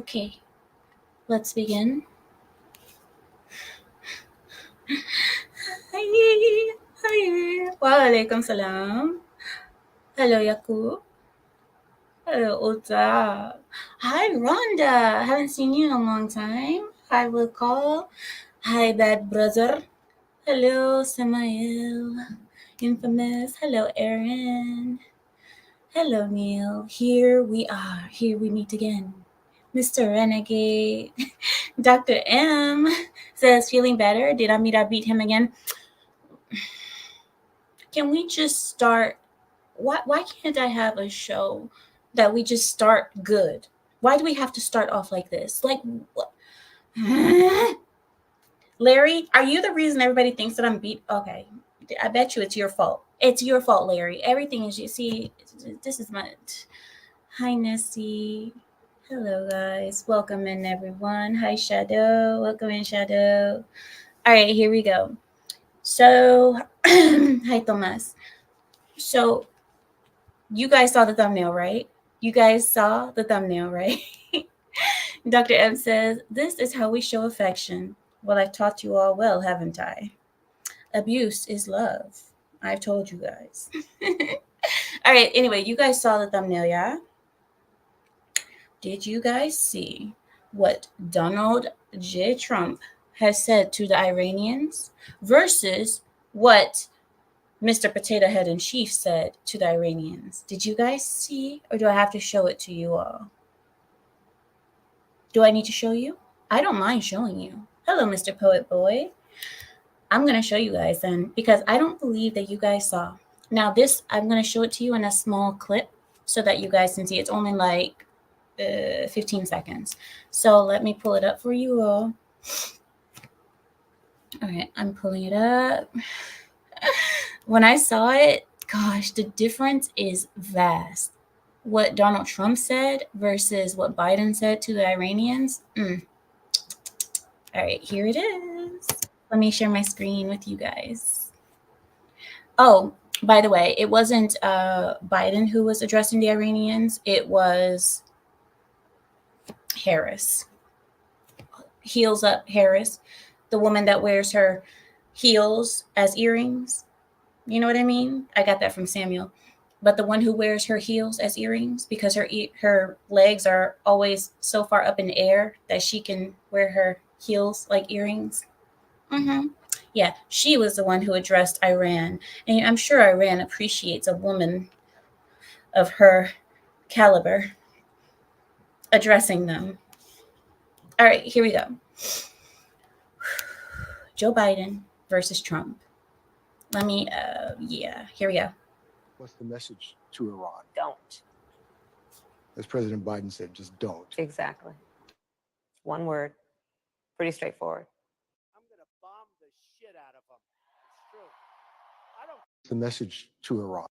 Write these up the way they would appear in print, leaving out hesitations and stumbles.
Okay, let's begin. Hi, hi. Waalaikum salam. Hello, Yakub. Hello, Ota. Hi, Rhonda. Haven't seen you in a long time. Hi, Wilcall. Hi, bad brother. Hello, Samael. Infamous. Hello, Aaron. Hello, Neil. Here we are. Here we meet again. Mr. Renegade. Dr. M says, feeling better? Did I beat him again? Can we just start? Why can't I have a show that we just start good? Why do we have to start off like this? Like, what? Larry, are you the reason everybody thinks that I'm beat? Okay, I bet you it's your fault. It's your fault, Larry. Everything is you see. This is my. Hi, Nessie. Hello, guys. Welcome in, everyone. Hi, Shadow. Welcome in, Shadow. All right, here we go. So, hi, Thomas. So, you guys saw the thumbnail, right? You guys saw the thumbnail, right? Dr. M says, this is how we show affection. Well, I've taught you all well, haven't I? Abuse is love. I've told you guys. All right, anyway, you guys saw the thumbnail, yeah? Did you guys see what Donald J. Trump has said to the Iranians versus what Mr. Potato Head in Chief said to the Iranians? Did you guys see, or do I have to show it to you all? Do I need to show you? I don't mind showing you. Hello, Mr. Poet Boy. I'm going to show you guys then, because I don't believe that you guys saw. Now, this, I'm going to show it to you in a small clip so that you guys can see. It's only like 15 seconds. So let me pull it up for you all. All right, I'm pulling it up. When I saw it, gosh, the difference is vast. What Donald Trump said versus what Biden said to the Iranians. All right, here it is. Let me share my screen with you guys. Oh, by the way, it wasn't Biden who was addressing the Iranians. It was Harris. Heels up Harris, the woman that wears her heels as earrings. You know what I mean? I got that from Samuel. But the one who wears her heels as earrings because her legs are always so far up in the air that she can wear her heels like earrings. Yeah, she was the one who addressed Iran. And I'm sure Iran appreciates a woman of her caliber addressing them. All right, here we go. Joe Biden versus Trump. Let me, here we go. What's the message to Iran? Don't. As President Biden said, just don't. Exactly. One word. Pretty straightforward. I'm going to bomb the shit out of them. It's true. I don't. The message to Iran.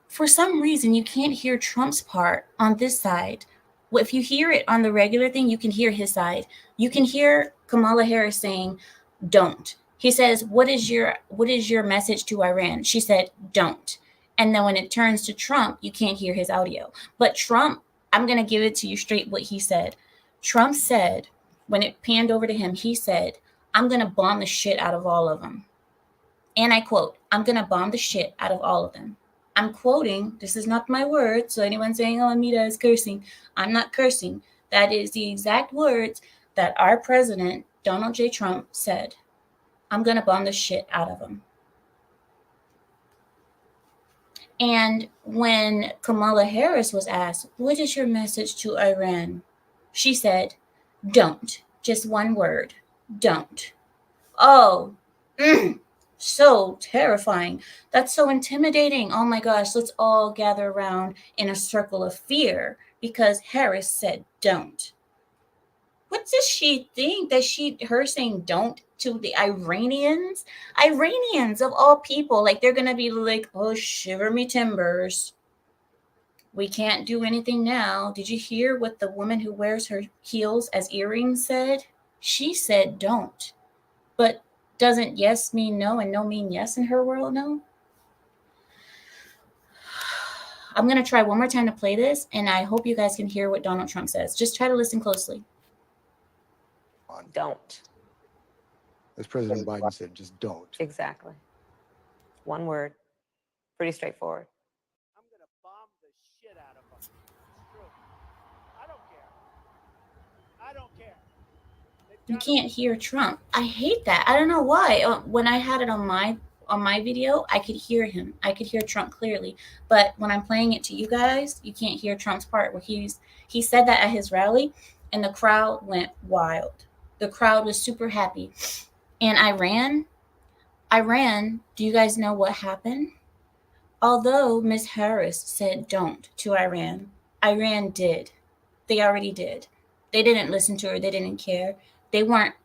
For some reason, you can't hear Trump's part on this side. Well, if you hear it on the regular thing, you can hear his side. You can hear Kamala Harris saying, don't. He says, what is your message to Iran? She said, don't. And then when it turns to Trump, you can't hear his audio. But Trump, I'm going to give it to you straight what he said. Trump said, when it panned over to him, he said, I'm going to bomb the shit out of all of them. And I quote, I'm going to bomb the shit out of all of them. I'm quoting, this is not my words, so anyone saying, oh, Amita is cursing, I'm not cursing. That is the exact words that our president, Donald J. Trump, said. I'm going to bomb the shit out of them. And when Kamala Harris was asked, what is your message to Iran? She said, don't. Just one word, don't. Oh, so terrifying. That's so intimidating. Oh my gosh, let's all gather around in a circle of fear because Harris said don't. What does she think that her saying don't to the Iranians? Iranians of all people, like they're gonna be like, oh, shiver me timbers. We can't do anything now. Did you hear what the woman who wears her heels as earrings said? She said don't. But doesn't yes mean no and no mean yes in her world? No. I'm going to try one more time to play this, and I hope you guys can hear what Donald Trump says. Just try to listen closely. Don't. As President Biden said, just don't. Exactly. One word. Pretty straightforward. I'm going to bomb the shit out of them. It's true. I don't care. I don't care. They've You gotta- can't hear Trump. I hate that. I don't know why. When I had it on my video, I could hear him. I could hear Trump clearly. But when I'm playing it to you guys, you can't hear Trump's part where he said that at his rally, and the crowd went wild. The crowd was super happy. And Iran, do you guys know what happened? Although Ms. Harris said don't to Iran did. They already did. They didn't listen to her. They didn't care. They weren't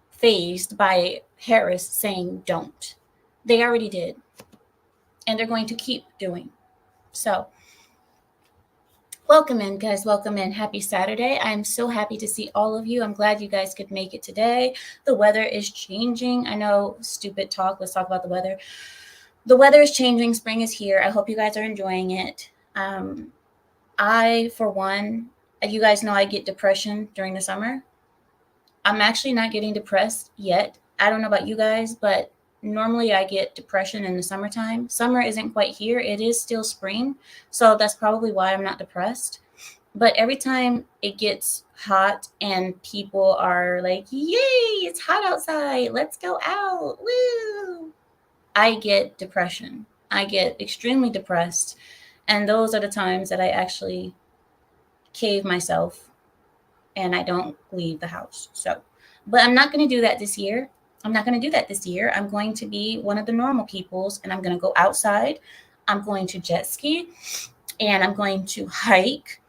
fazed by Harris saying don't. They already did. And they're going to keep doing. So, welcome in, guys. Welcome in. Happy Saturday. I'm so happy to see all of you. I'm glad you guys could make it today. The weather is changing. I know, stupid talk. Let's talk about the weather. The weather is changing. Spring is here. I hope you guys are enjoying it. I, for one, you guys know I get depression during the summer. I'm actually not getting depressed yet. I don't know about you guys, but normally I get depression in the summertime. Summer isn't quite here. It is still spring. So that's probably why I'm not depressed. But every time it gets hot and people are like, yay, it's hot outside. Let's go out. Woo. I get depression. I get extremely depressed. And those are the times that I actually cave myself and I don't leave the house. So, but I'm not going to do that this year. I'm going to be one of the normal peoples, and I'm going to go outside. I'm going to jet ski, and I'm going to hike,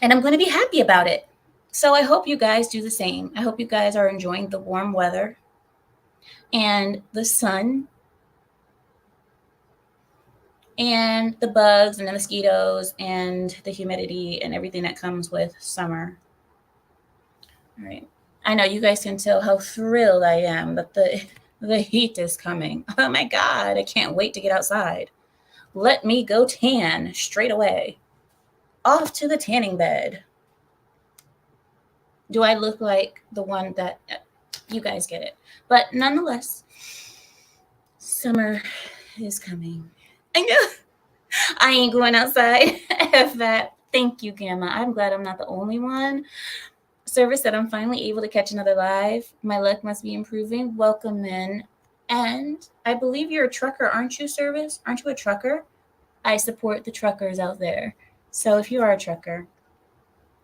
and I'm going to be happy about it. So I hope you guys do the same. I hope you guys are enjoying the warm weather and the sun and the bugs and the mosquitoes and the humidity and everything that comes with summer. All right. I know you guys can tell how thrilled I am that the heat is coming. Oh my God, I can't wait to get outside. Let me go tan straight away. Off to the tanning bed. Do I look like the one that you guys get it? But nonetheless, summer is coming. I know. I ain't going outside. F that. Thank you, Gamma. I'm glad I'm not the only one. Service said I'm finally able to catch another live. My luck must be improving. Welcome in. And I believe you're a trucker, aren't you, Service? Aren't you a trucker? I support the truckers out there. So if you are a trucker,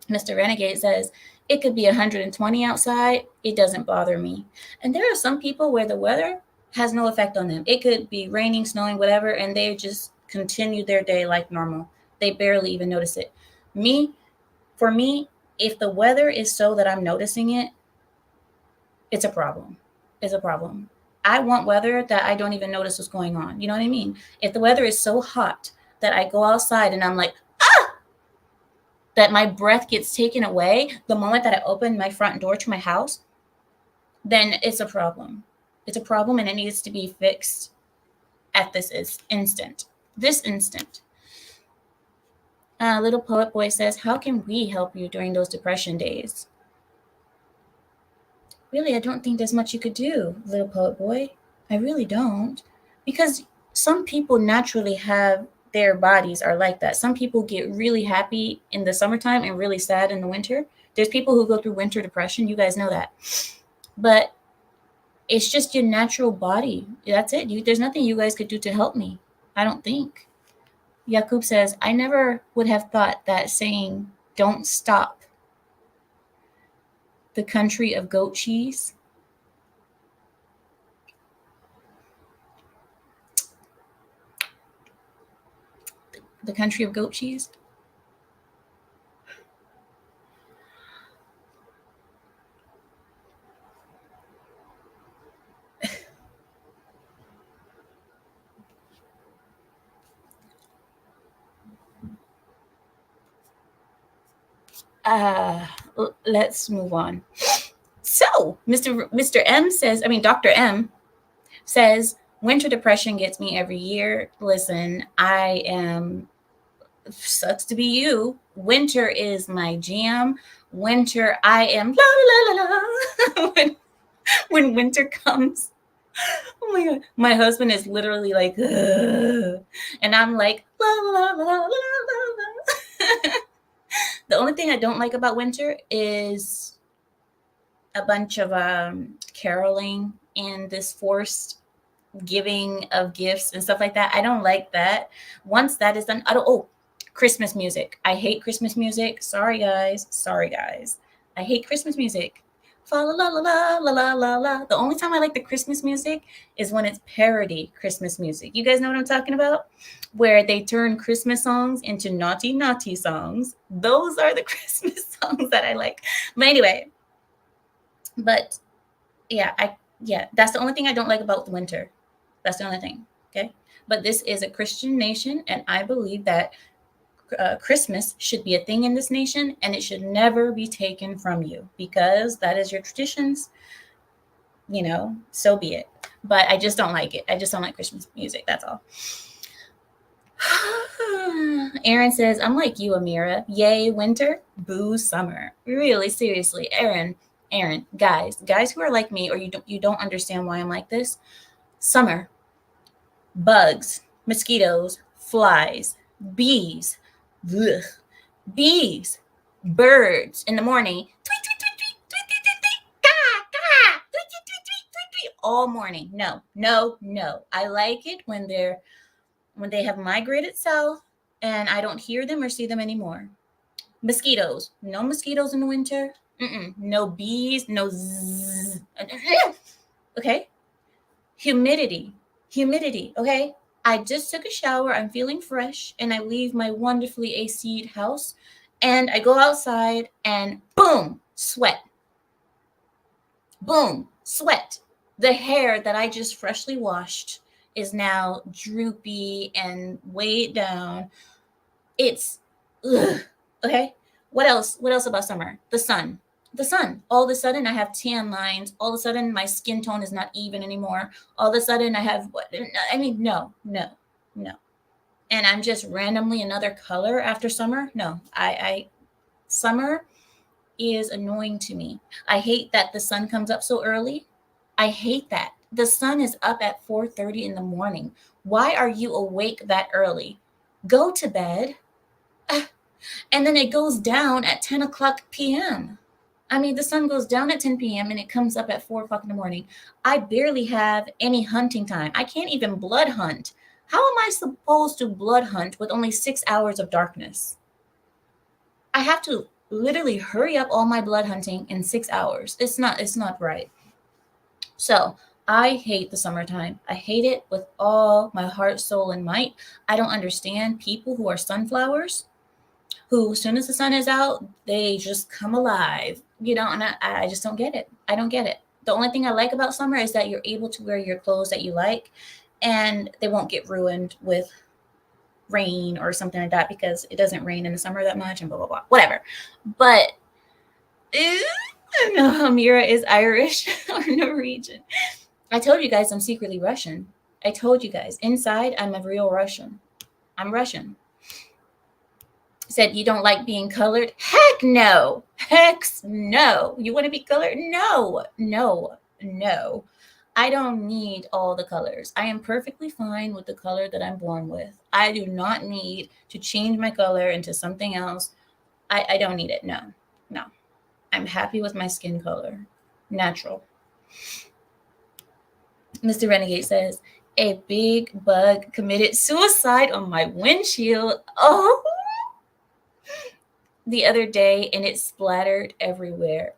Mr. Renegade says, it could be 120 outside. It doesn't bother me. And there are some people where the weather has no effect on them. It could be raining, snowing, whatever, and they just continue their day like normal. They barely even notice it. For me, if the weather is so that I'm noticing it, it's a problem. It's a problem. I want weather that I don't even notice what's going on. You know what I mean? If the weather is so hot that I go outside and I'm like, that my breath gets taken away the moment that I open my front door to my house, then it's a problem. It's a problem and it needs to be fixed at this instant. This instant. Little Poet Boy says, how can we help you during those depression days? Really, I don't think there's much you could do, Little Poet Boy. I really don't. Because some people naturally have their bodies are like that. Some people get really happy in the summertime and really sad in the winter. There's people who go through winter depression. You guys know that. But it's just your natural body. That's it. There's nothing you guys could do to help me. I don't think. Yakub says, I never would have thought that saying, don't stop. The country of goat cheese. The country of goat cheese. Let's move on. So, Dr. M says, winter depression gets me every year. Listen, I am sucks to be you. Winter is my jam. Winter, I am la la la la la. when winter comes, oh my god, my husband is literally like, ugh. And I'm like, la la la la la la. The only thing I don't like about winter is a bunch of caroling and this forced giving of gifts and stuff like that. I don't like that. Once that is done, I don't. Oh, Christmas music. I hate Christmas music. Sorry guys. Sorry guys. I hate Christmas music. Fa la la la la la la la la. The only time I like the Christmas music is when it's parody Christmas music. You guys know what I'm talking about? Where they turn Christmas songs into naughty, naughty songs. Those are the Christmas songs that I like. But anyway, but yeah, that's the only thing I don't like about winter. That's the only thing. Okay. But this is a Christian nation, and I believe that Christmas should be a thing in this nation, and it should never be taken from you because that is your traditions. You know, so be it. But I just don't like it. I just don't like Christmas music. That's all. Aaron says, I'm like you, Amira. Yay, winter. Boo, summer. Really, seriously, Aaron, guys who are like me, or you don't understand why I'm like this. Summer, bugs, mosquitoes, flies, bees, ugh, bees, birds in the morning, tweet, tweet, tweet, tweet, tweet, tweet, tweet, tweet, gah, gah, tweet, tweet, tweet, tweet, tweet, tweet, all morning. No. I like it when they have migrated south and I don't hear them or see them anymore. Mosquitoes, no mosquitoes in the winter. No bees, no zzz. Okay. Humidity. Okay. I just took a shower. I'm feeling fresh, and I leave my wonderfully AC'd house, and I go outside, and boom, sweat. Boom, sweat. The hair that I just freshly washed is now droopy and weighed down. It's ugh. Okay. What else about summer? The sun. All of a sudden I have tan lines. All of a sudden my skin tone is not even anymore. All of a sudden I have no. And I'm just randomly another color after summer. No, summer is annoying to me. I hate that the sun comes up so early. I hate that. The sun is up at 4:30 in the morning. Why are you awake that early? Go to bed. And then it goes down at 10 o'clock p.m. I mean, the sun goes down at 10 p.m. and it comes up at 4 o'clock in the morning. I barely have any hunting time. I can't even blood hunt. How am I supposed to blood hunt with only 6 hours of darkness? I have to literally hurry up all my blood hunting in 6 hours. It's not right. So I hate the summertime. I hate it with all my heart, soul, and might. I don't understand people who are sunflowers, who, as soon as the sun is out, they just come alive, and I just don't get it. I don't get it. The only thing I like about summer is that you're able to wear your clothes that you like, and they won't get ruined with rain or something like that, because it doesn't rain in the summer that much and blah, blah, blah, whatever. But no, Amira is Irish or Norwegian. I told you guys I'm secretly Russian. I told you guys, inside I'm a real Russian. I'm Russian. Said, you don't like being colored? Heck no. Hex no. You want to be colored? No. I don't need all the colors. I am perfectly fine with the color that I'm born with. I do not need to change my color into something else. I don't need it. No. I'm happy with my skin color. Natural. Mr. Renegade says, a big bug committed suicide on my windshield. Oh, the other day, and it splattered everywhere.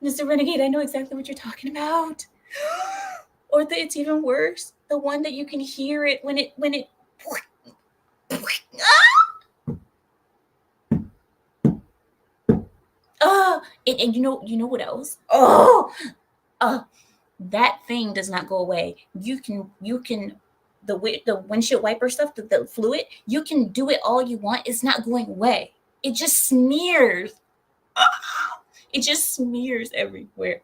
Mr. Renegade, I know exactly what you're talking about. Or it's even worse, the one that you can hear it when it and you know what else? That thing does not go away. You can the windshield wiper stuff, the fluid, you can do it all you want. It's not going away. It just smears. It just smears everywhere.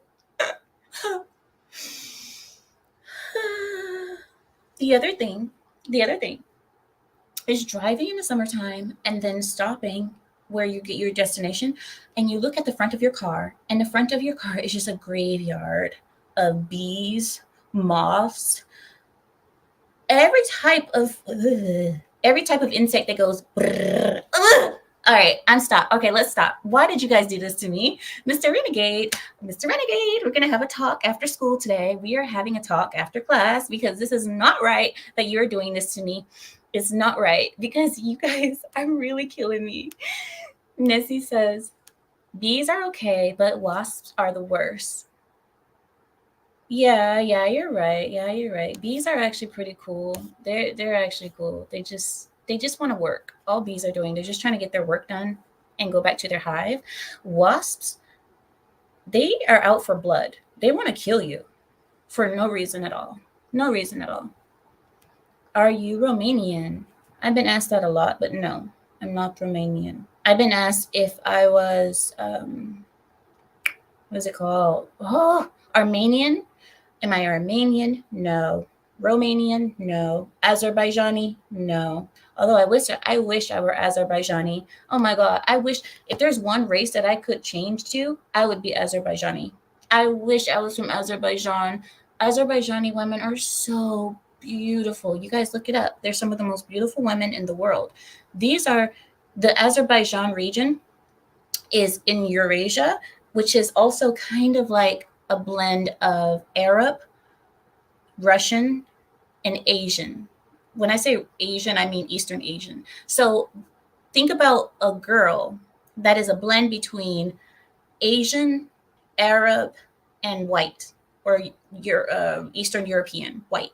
The other thing is driving in the summertime and then stopping where you get your destination, and you look at the front of your car, and the front of your car is just a graveyard of bees, moths, every type of insect that goes brrr, ugh. All right, I'm stopped. Okay, let's stop. Why did you guys do this to me? Mr. Renegade, we're going to have a talk after school today. We are having a talk after class because this is not right that you're doing this to me. It's not right because you guys are really killing me. Nessie says, bees are okay, but wasps are the worst. Yeah, you're right. Yeah, you're right. Bees are actually pretty cool. They're actually cool. They just want to work. All bees are doing, they're just trying to get their work done and go back to their hive. Wasps, they are out for blood. They want to kill you for no reason at all. No reason at all. Are you Romanian? I've been asked that a lot, but no, I'm not Romanian. I've been asked if I was what is it called? Oh, Armenian. Am I Armenian? No. Romanian? No. Azerbaijani? No. Although I wish I were Azerbaijani. Oh my God. I wish if there's one race that I could change to, I would be Azerbaijani. I wish I was from Azerbaijan. Azerbaijani women are so beautiful. You guys look it up. They're some of the most beautiful women in the world. These are the Azerbaijan region is in Eurasia, which is also kind of like a blend of Arab, Russian, and Asian. When I say Asian, I mean Eastern Asian. So think about a girl that is a blend between Asian, Arab, and white, or Eastern European white.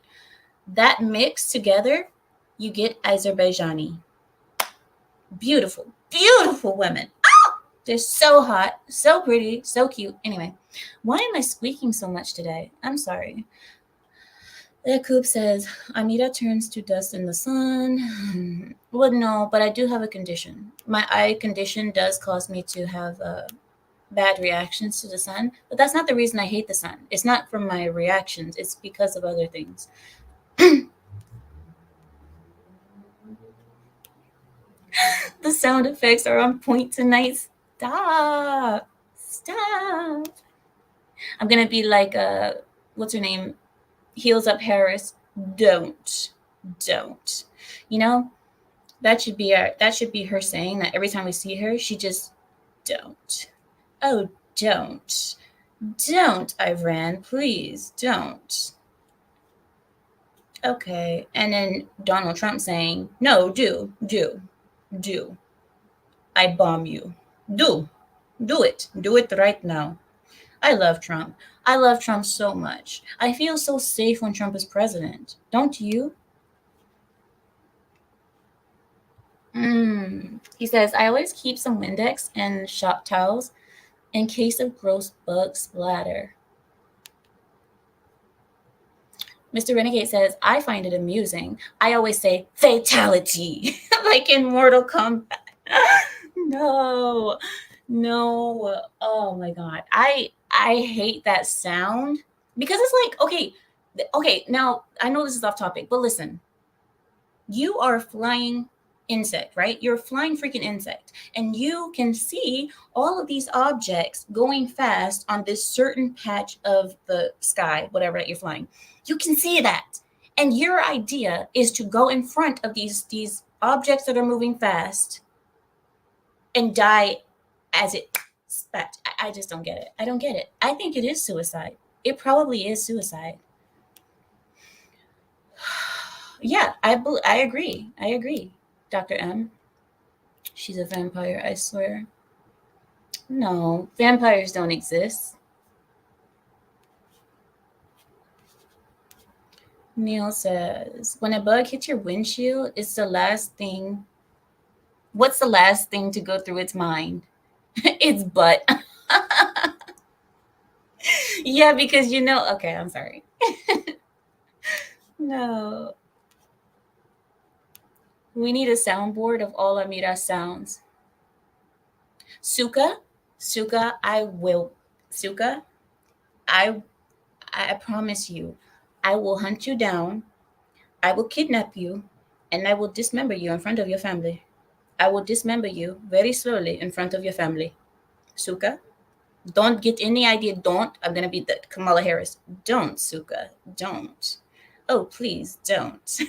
That mix together, you get Azerbaijani. Beautiful, beautiful women. Oh, they're so hot, so pretty, so cute. Anyway, why am I squeaking so much today? I'm sorry. Coop says, Amira turns to dust in the sun. Well, no, but I do have a condition. My eye condition does cause me to have bad reactions to the sun, but that's not the reason I hate the sun. It's not from my reactions. It's because of other things. The sound effects are on point tonight. Stop. I'm going to be like, what's her name? Heels Up Harris. Don't. You know, that should be her saying that every time we see her, she just don't. Oh, don't, Iran, please don't. Okay, and then Donald Trump saying, no, do. I bomb you. Do it right now. I love Trump. I love Trump so much. I feel so safe when Trump is president. Don't you? He says, I always keep some Windex and shop towels in case of gross bug splatter. Mr. Renegade says, I find it amusing. I always say fatality, like in Mortal Kombat. No. Oh my God. I hate that sound because it's like, okay. Now I know this is off topic, but listen, you are a flying insect, right? You're a flying freaking insect, and you can see all of these objects going fast on this certain patch of the sky, whatever that you're flying. You can see that, and your idea is to go in front of these objects that are moving fast and die as it spat. I just don't get it. I don't get it. I think it is suicide. It probably is suicide. Yeah, I agree. Dr. M. She's a vampire, I swear. No, vampires don't exist. Neil says, when a bug hits your windshield, it's the last thing. What's the last thing to go through its mind? It's butt. Yeah, because okay, I'm sorry. No. We need a soundboard of all Amira sounds. Suka, I promise you, I will hunt you down. I will kidnap you and I will dismember you in front of your family. I will dismember you very slowly in front of your family. Suka, don't get any idea. Don't. I'm going to be the Kamala Harris. Don't, Suka. Don't. Oh, please don't.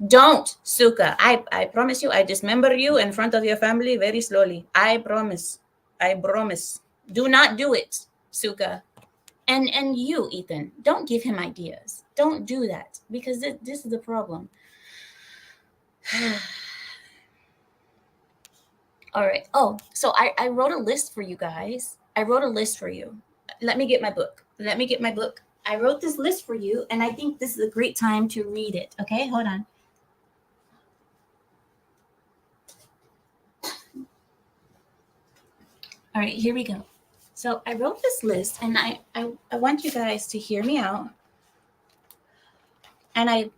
Don't, Suka. I promise you, I dismember you in front of your family very slowly. I promise. I promise. Do not do it, Suka. And you, Ethan, don't give him ideas. Don't do that because this is the problem. All right. Oh, so I wrote a list for you guys. I wrote a list for you. Let me get my book. Let me get my book. I wrote this list for you, and I think this is a great time to read it. Okay, hold on. All right, here we go. So I wrote this list, and I want you guys to hear me out. And I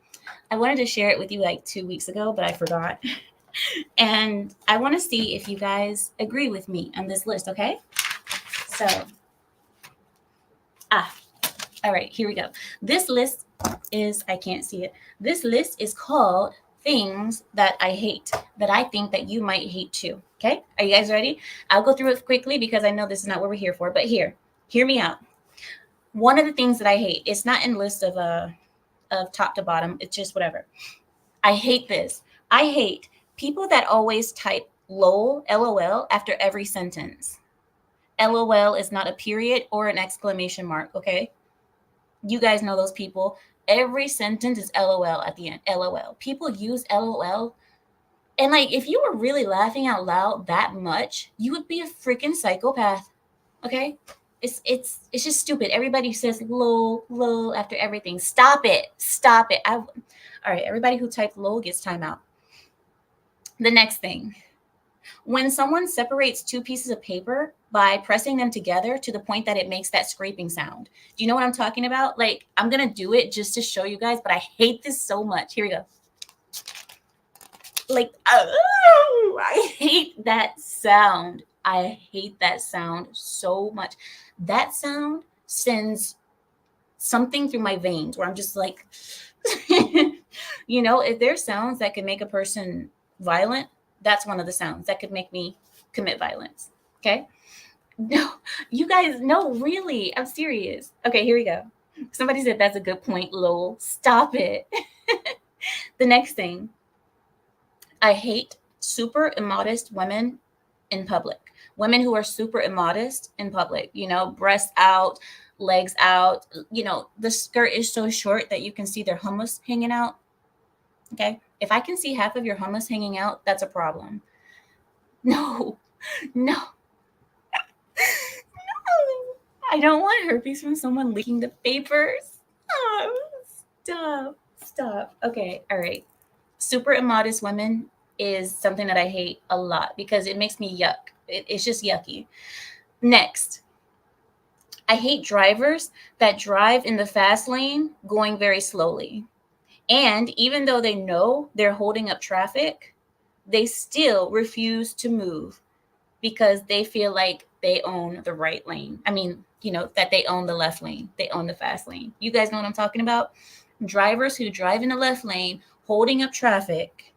wanted to share it with you like 2 weeks ago, but I forgot. And I want to see if you guys agree with me on this list, okay? So, all right, here we go. This list is, I can't see it. This list is called Things That I Hate, that I think that you might hate too, okay? Are you guys ready? I'll go through it quickly because I know this is not what we're here for, but hear me out. One of the things that I hate, it's not in list of top to bottom, it's just whatever. I hate this. I hate people that always type LOL, LOL, after every sentence. LOL is not a period or an exclamation mark, okay? You guys know those people. Every sentence is LOL at the end, LOL. People use LOL. And like, if you were really laughing out loud that much, you would be a freaking psychopath, okay? It's just stupid. Everybody says lol after everything. Stop it. Stop it. All right, everybody who typed lol gets time out. The next thing, when someone separates two pieces of paper by pressing them together to the point that it makes that scraping sound. Do you know what I'm talking about? Like, I'm going to do it just to show you guys, but I hate this so much. Here we go. Like, oh, I hate that sound. I hate that sound so much. That sound sends something through my veins where I'm just like, you know, if there's sounds that can make a person violent, that's one of the sounds that could make me commit violence. Okay. No, you guys, no, really, I'm serious. Okay, here we go. Somebody said that's a good point, lol. Stop it. The next thing, I hate super immodest women in public. Women who are super immodest in public, you know, breasts out, legs out, you know, the skirt is so short that you can see their hummus hanging out. Okay. If I can see half of your hummus hanging out, that's a problem. No. I don't want herpes from someone leaking the papers. Oh, stop. Okay. All right. Super immodest women is something that I hate a lot because it makes me yuck. It's just yucky. Next, I hate drivers that drive in the fast lane going very slowly. And even though they know they're holding up traffic, they still refuse to move because they feel like they own the right lane. I mean, you know, that they own the left lane. They own the fast lane. You guys know what I'm talking about? Drivers who drive in the left lane, holding up traffic,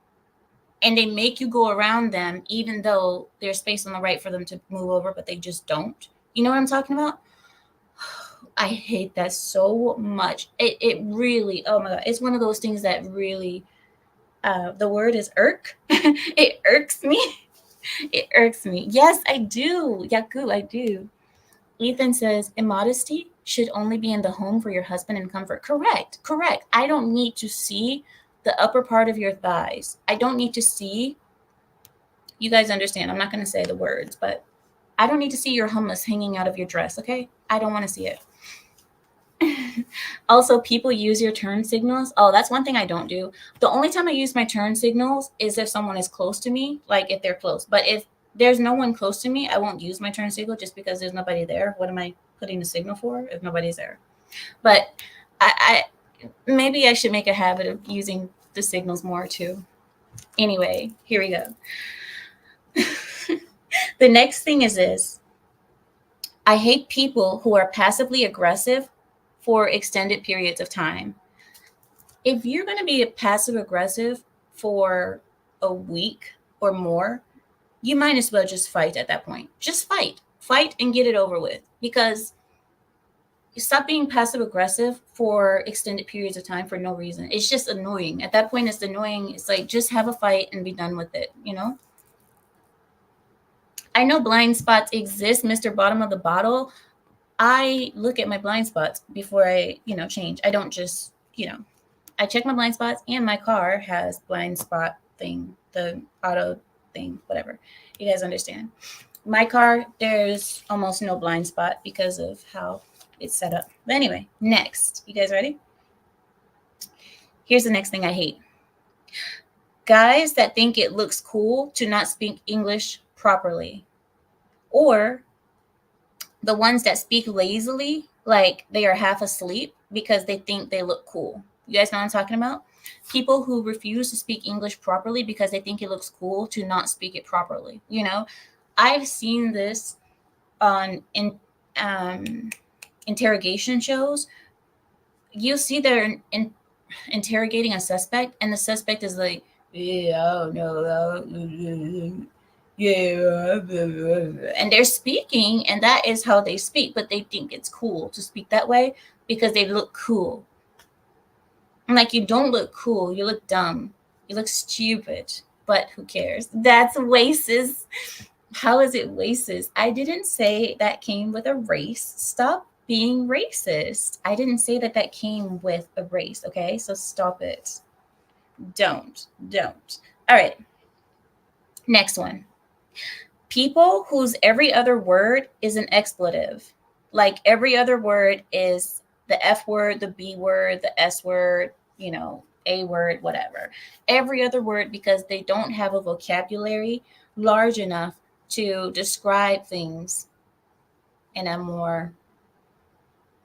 and they make you go around them even though there's space on the right for them to move over, but they just don't. You know what I'm talking about? I hate that so much. It really, oh my God, it's one of those things that really, the word is irk. It irks me. It irks me. Yes, I do. Yaku, I do. Ethan says, immodesty should only be in the home for your husband and comfort. Correct. I don't need to see the upper part of your thighs. I don't need to see, you guys understand, I'm not going to say the words, but I don't need to see your hummus hanging out of your dress, okay? I don't want to see it. Also, people use your turn signals. Oh, that's one thing I don't do. The only time I use my turn signals is if someone is close to me, like if they're close. But if there's no one close to me, I won't use my turn signal just because there's nobody there. What am I putting the signal for if nobody's there? But I maybe I should make a habit of using the signals more too. Anyway, here we go. The next thing is this. I hate people who are passively aggressive for extended periods of time. if you're going to be passive aggressive for a week or more, you might as well just fight at that point. Just fight and get it over with, because stop being passive aggressive for extended periods of time for no reason. It's just annoying. At that point, it's annoying. It's like, just have a fight and be done with it, you know? I know blind spots exist, Mr. Bottom of the Bottle. I look at my blind spots before I, change. I don't just, I check my blind spots, and my car has blind spot thing, the auto thing, whatever. You guys understand. My car, there's almost no blind spot because of how it's set up. But anyway, next. You guys ready? Here's the next thing I hate. Guys that think it looks cool to not speak English properly. Or the ones that speak lazily, like they are half asleep because they think they look cool. You guys know what I'm talking about? People who refuse to speak English properly because they think it looks cool to not speak it properly. I've seen this on interrogation shows. You see they're interrogating a suspect, and the suspect is like, yeah, no, yeah, and they're speaking, and that is how they speak, but they think it's cool to speak that way because they look cool. I'm like, you don't look cool, you look dumb, you look stupid, but who cares? That's racist. How is it racist? I didn't say that came with a race. Stop being racist. I didn't say that came with a race, okay? So stop it. Don't. All right. Next one. People whose every other word is an expletive. Like every other word is the F word, the B word, the S word, A word, whatever. Every other word, because they don't have a vocabulary large enough to describe things in a more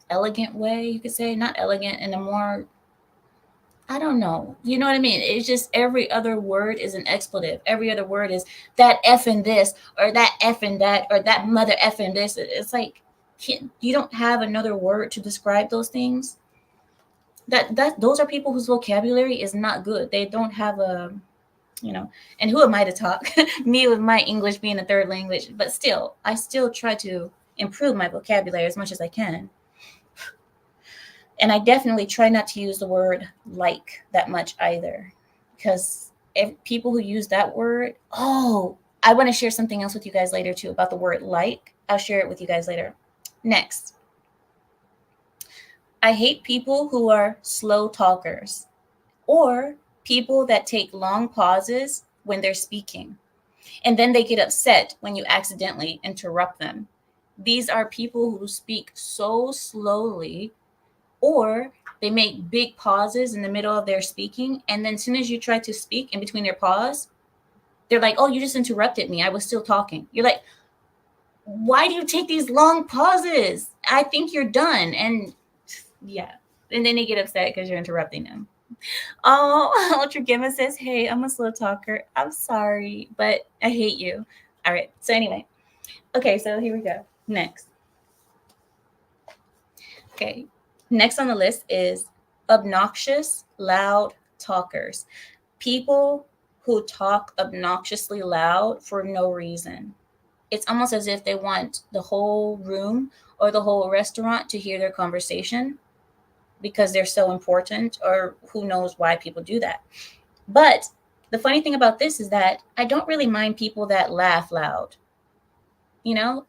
elegant way, you could say. Not elegant, in a more, I don't know. You know what I mean? It's just every other word is an expletive. Every other word is that F and this, or that F and that, or that mother F and this. It's like, you don't have another word to describe those things. Those are people whose vocabulary is not good. They don't have a, and who am I to talk? Me with my English being a third language, but still, I still try to improve my vocabulary as much as I can. And I definitely try not to use the word like that much either, because people who use that word, I want to share something else with you guys later too about the word like. I'll share it with you guys later. Next. I hate people who are slow talkers, or people that take long pauses when they're speaking, and then they get upset when you accidentally interrupt them. These are people who speak so slowly, or they make big pauses in the middle of their speaking, and then as soon as you try to speak in between their pause, they're like, oh, you just interrupted me. I was still talking. You're like, why do you take these long pauses? I think you're done. And yeah, and then they get upset because you're interrupting them. Oh, Ultra Gamma says, hey, I'm a slow talker. I'm sorry, but I hate you. All right. So anyway, okay, so here we go. Next. Okay. Next on the list is obnoxious, loud talkers. People who talk obnoxiously loud for no reason. It's almost as if they want the whole room or the whole restaurant to hear their conversation because they're so important, or who knows why people do that. But the funny thing about this is that I don't really mind people that laugh loud.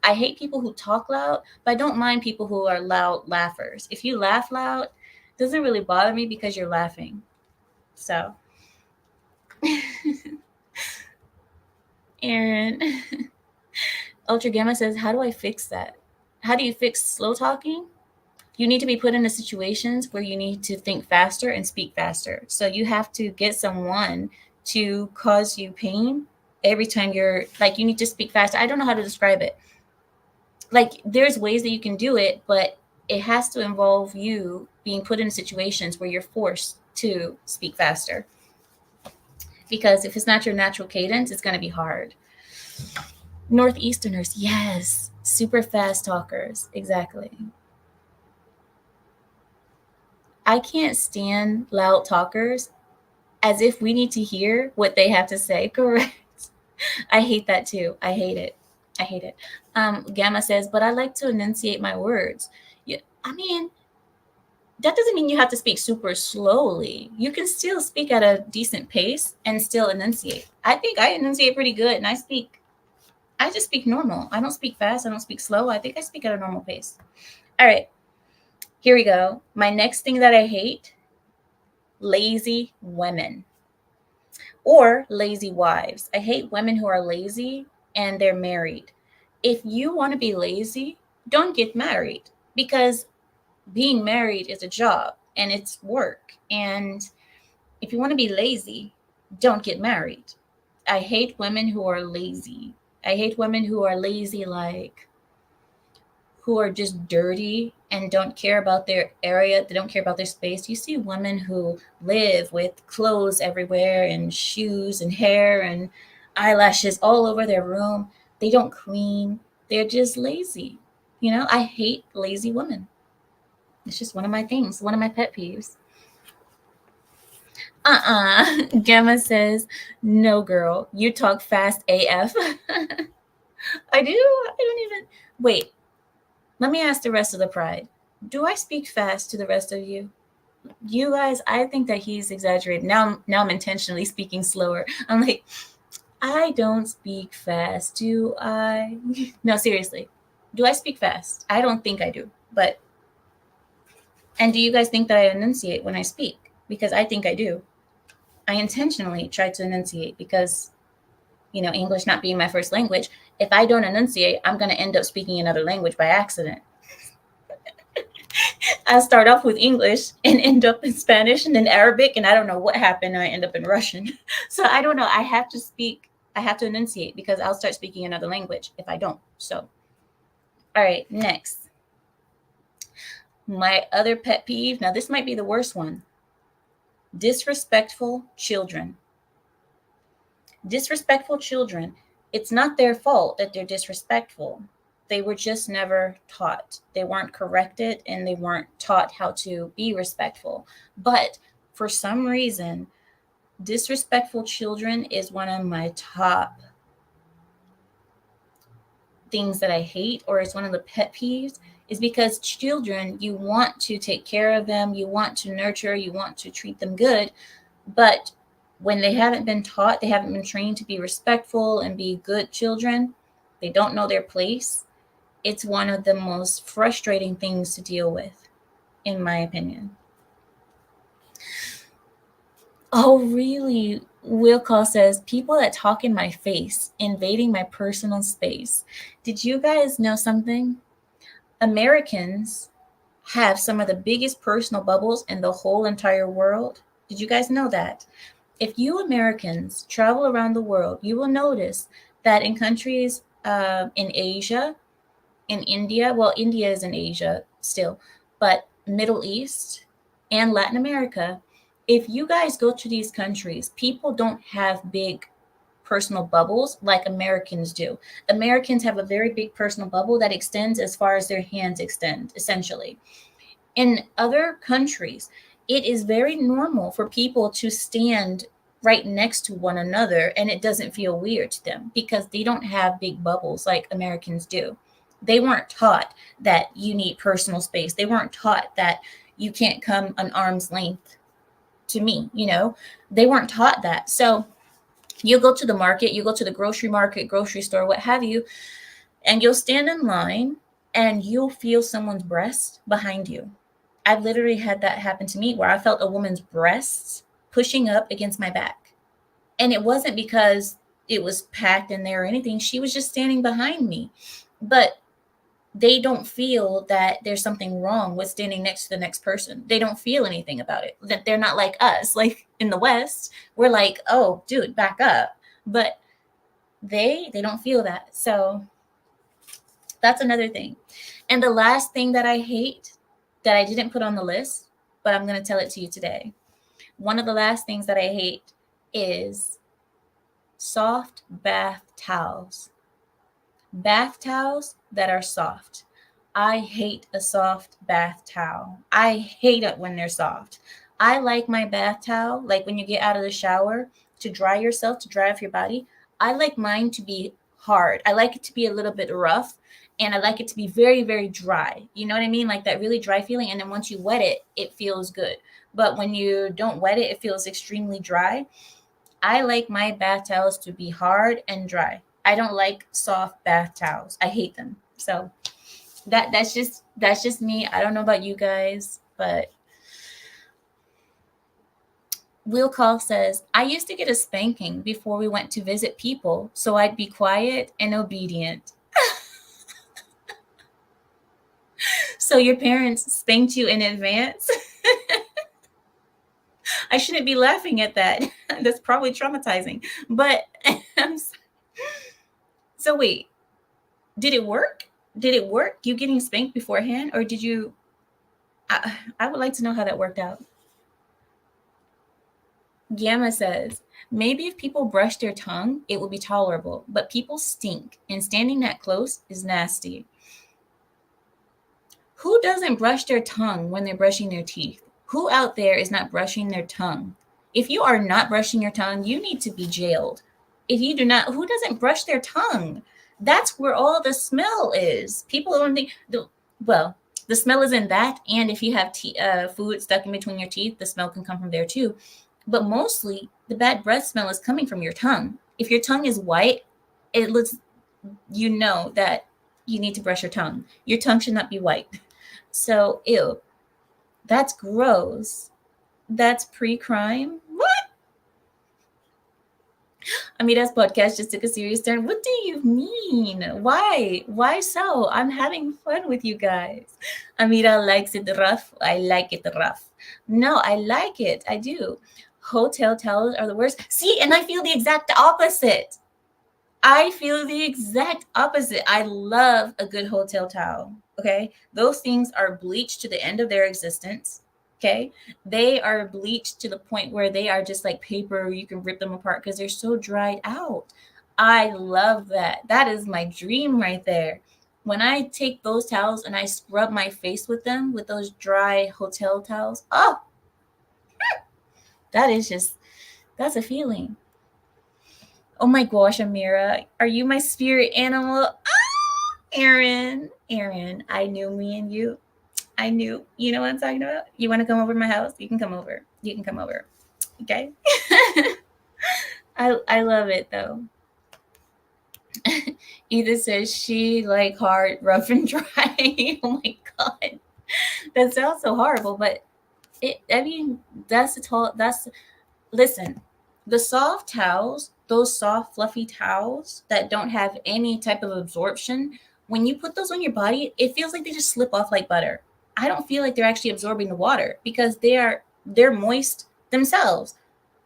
I hate people who talk loud, but I don't mind people who are loud laughers. If you laugh loud, it doesn't really bother me because you're laughing. So, Aaron, Ultra Gamma says, how do I fix that? How do you fix slow talking? You need to be put into situations where you need to think faster and speak faster. So you have to get someone to cause you pain every time you're like, you need to speak faster. I don't know how to describe it. Like, there's ways that you can do it, but it has to involve you being put in situations where you're forced to speak faster. Because if it's not your natural cadence, it's going to be hard. Northeasterners, yes. Super fast talkers, exactly. I can't stand loud talkers as if we need to hear what they have to say. Correct. I hate that too. I hate it. I hate it. Gamma says, but I like to enunciate my words. Yeah, I mean, that doesn't mean you have to speak super slowly. You can still speak at a decent pace and still enunciate. I think I enunciate pretty good, and I just speak normal. I don't speak fast. I don't speak slow. I think I speak at a normal pace. All right, here we go. My next thing that I hate, lazy women or lazy wives. I hate women who are lazy and they're married. If you want to be lazy, don't get married, because being married is a job and it's work. And if you want to be lazy, don't get married. I hate women who are lazy. I hate women who are lazy, like who are just dirty and don't care about their area. They don't care about their space. You see women who live with clothes everywhere and shoes and hair and eyelashes all over their room. They don't clean. They're just lazy. You know, I hate lazy women. It's just one of my things, one of my pet peeves. Gamma says, no, girl, you talk fast AF. I do? I don't even. Wait, let me ask the rest of the pride. Do I speak fast to the rest of you? You guys, I think that he's exaggerated. Now I'm intentionally speaking slower. I'm like, I don't speak fast, do I? No, seriously. Do I speak fast? I don't think I do. But, and do you guys think that I enunciate when I speak? Because I think I do. I intentionally try to enunciate because, you know, English not being my first language, if I don't enunciate, I'm going to end up speaking another language by accident. I start off with English and end up in Spanish and then Arabic, and I don't know what happened. I end up in Russian. So I don't know. I have to enunciate because I'll start speaking another language if I don't. So, all right, next. My other pet peeve. Now, this might be the worst one. Disrespectful children. Disrespectful children. It's not their fault that they're disrespectful. They were just never taught. They weren't corrected and they weren't taught how to be respectful. But for some reason, disrespectful children is one of my top things that I hate, or it's one of the pet peeves, is because children, you want to take care of them, you want to nurture, you want to treat them good, but when they haven't been taught, they haven't been trained to be respectful and be good children, they don't know their place. It's one of the most frustrating things to deal with, in my opinion. Oh, really? Will Call says, people that talk in my face, invading my personal space. Did you guys know something? Americans have some of the biggest personal bubbles in the whole entire world. Did you guys know that? If you Americans travel around the world, you will notice that in countries in Asia, in India, well, India is in Asia still, but Middle East and Latin America, if you guys go to these countries, people don't have big personal bubbles like Americans do. Americans have a very big personal bubble that extends as far as their hands extend, essentially. In other countries, it is very normal for people to stand right next to one another and it doesn't feel weird to them because they don't have big bubbles like Americans do. They weren't taught that you need personal space. They weren't taught that you can't come an arm's length to me, you know? They weren't taught that. So you go to the market, you go to the grocery market, grocery store, what have you, and you'll stand in line and you'll feel someone's breast behind you. I've literally had that happen to me where I felt a woman's breasts pushing up against my back. And it wasn't because it was packed in there or anything. She was just standing behind me. But they don't feel that there's something wrong with standing next to the next person. They don't feel anything about it. That they're not like us. Like in the West, we're like, oh, dude, back up. But they don't feel that. So that's another thing. And the last thing that I hate that I didn't put on the list, but I'm going to tell it to you today. One of the last things that I hate is soft bath towels. Bath towels that are soft. I hate a soft bath towel. I hate it when they're soft. I like my bath towel, like when you get out of the shower to dry yourself, to dry off your body. I like mine to be hard. I like it to be a little bit rough, and I like it to be very, very dry. You know what I mean? Like that really dry feeling. And then once you wet it, it feels good. But when you don't wet it, it feels extremely dry. I like my bath towels to be hard and dry. I don't like soft bath towels. I hate them. So that's just me. I don't know about you guys, but Will Call says, I used to get a spanking before we went to visit people, so I'd be quiet and obedient. So your parents spanked you in advance? I shouldn't be laughing at that. That's probably traumatizing. But so wait, did it work? Did it work? You getting spanked beforehand, or did you? I would like to know how that worked out. Gamma says, maybe if people brush their tongue, it would be tolerable, but people stink, and standing that close is nasty. Who doesn't brush their tongue when they're brushing their teeth? Who out there is not brushing their tongue? If you are not brushing your tongue, you need to be jailed. If you do not, who doesn't brush their tongue? That's where all the smell is. People don't think, well, the smell is in that. And if you have food stuck in between your teeth, the smell can come from there too. But mostly the bad breath smell is coming from your tongue. If your tongue is white, it looks, you know that you need to brush your tongue. Your tongue should not be white. So, ew, that's gross. That's pre-crime. What? Amita's podcast just took a serious turn. What do you mean? Why? Why so? I'm having fun with you guys. Amita likes it rough. I like it rough. No, I like it. I do. Hotel towels are the worst. See, and I feel the exact opposite. I feel the exact opposite. I love a good hotel towel. Okay. Those things are bleached to the end of their existence. Okay. They are bleached to the point where they are just like paper. You can rip them apart because they're so dried out. I love that. That is my dream right there. When I take those towels and I scrub my face with them, with those dry hotel towels, oh, that's a feeling. Oh my gosh, Amira, are you my spirit animal? Ah, Aaron, I knew me and you. I knew, you know what I'm talking about? You want to come over to my house? You can come over. Okay. I love it though. Edith says she like hard, rough and dry. Oh my God. That sounds so horrible, but listen, the soft towels, those soft, fluffy towels that don't have any type of absorption, when you put those on your body, it feels like they just slip off like butter. I don't feel like they're actually absorbing the water because they're moist themselves.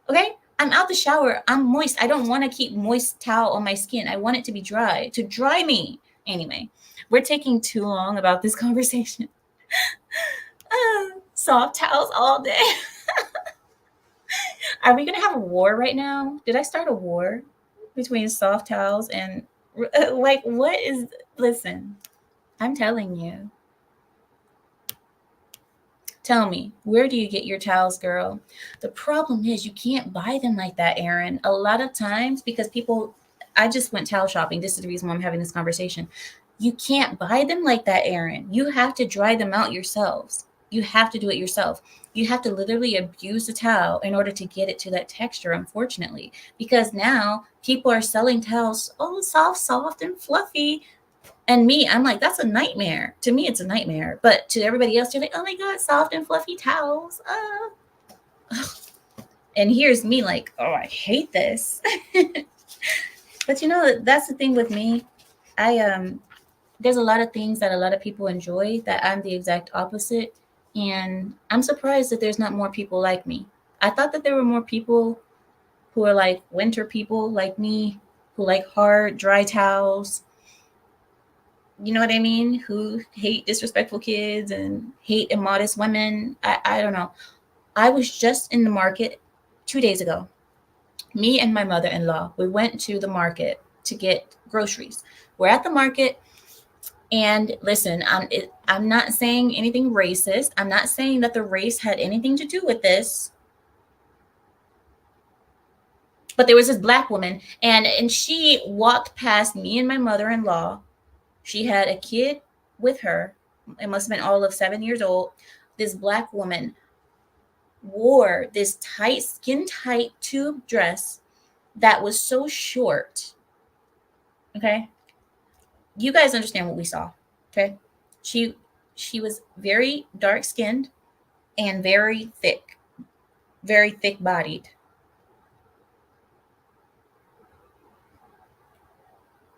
Okay? I'm out the shower. I'm moist. I don't want to keep moist towel on my skin. I want it to be dry, to dry me. Anyway, we're taking too long about this conversation. Soft towels all day. Are we going to have a war right now? Did I start a war between soft towels and like what is, listen, I'm telling you. Tell me, where do you get your towels, girl? The problem is you can't buy them like that, Aaron. A lot of times because I just went towel shopping. This is the reason why I'm having this conversation. You can't buy them like that, Aaron. You have to dry them out yourselves. You have to do it yourself. You have to literally abuse the towel in order to get it to that texture, unfortunately. Because now people are selling towels, oh, soft and fluffy. And me, I'm like, that's a nightmare. To me, it's a nightmare. But to everybody else, they're like, oh my God, soft and fluffy towels. And here's me like, oh, I hate this. But you know, that's the thing with me. There's a lot of things that a lot of people enjoy that I'm the exact opposite. And I'm surprised that there's not more people like me. I thought that there were more people who are like winter people like me, who like hard, dry towels. You know what I mean? Who hate disrespectful kids and hate immodest women. I don't know. I was just in the market 2 days ago. Me and my mother-in-law, we went to the market to get groceries. We're at the market. And listen, I'm not saying anything racist. I'm not saying that the race had anything to do with this. But there was this black woman, and she walked past me and my mother-in-law. She had a kid with her. It must have been all of 7 years old. This black woman wore this tight, skin tight tube dress that was so short. Okay. You guys understand what we saw. Okay. She was very dark skinned and very thick bodied.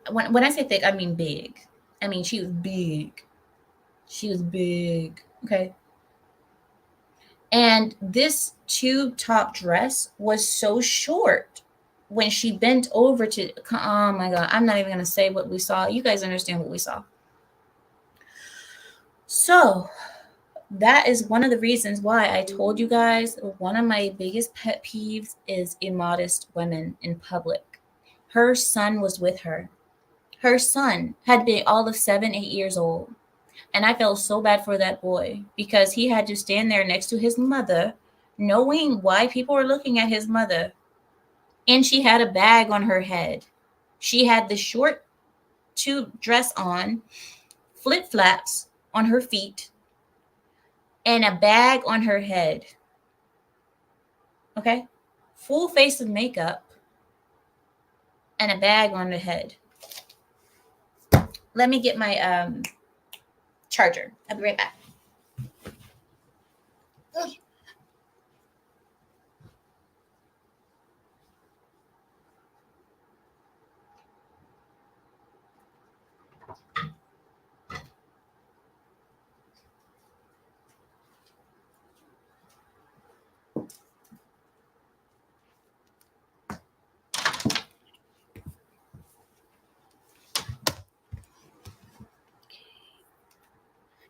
When I say thick, I mean big. I mean, she was big. She was big. Okay. And this tube top dress was so short when she bent over to, oh my God, I'm not even going to say what we saw. You guys understand what we saw. So that is one of the reasons why I told you guys one of my biggest pet peeves is immodest women in public. Her son was with her. Her son had been all of 7, 8 years old. And I felt so bad for that boy because he had to stand there next to his mother, knowing why people were looking at his mother. And she had a bag on her head. She had the short tube dress on, flip-flops on her feet, and a bag on her head. Okay? Full face of makeup and a bag on the head. Let me get my charger. I'll be right back. Ugh.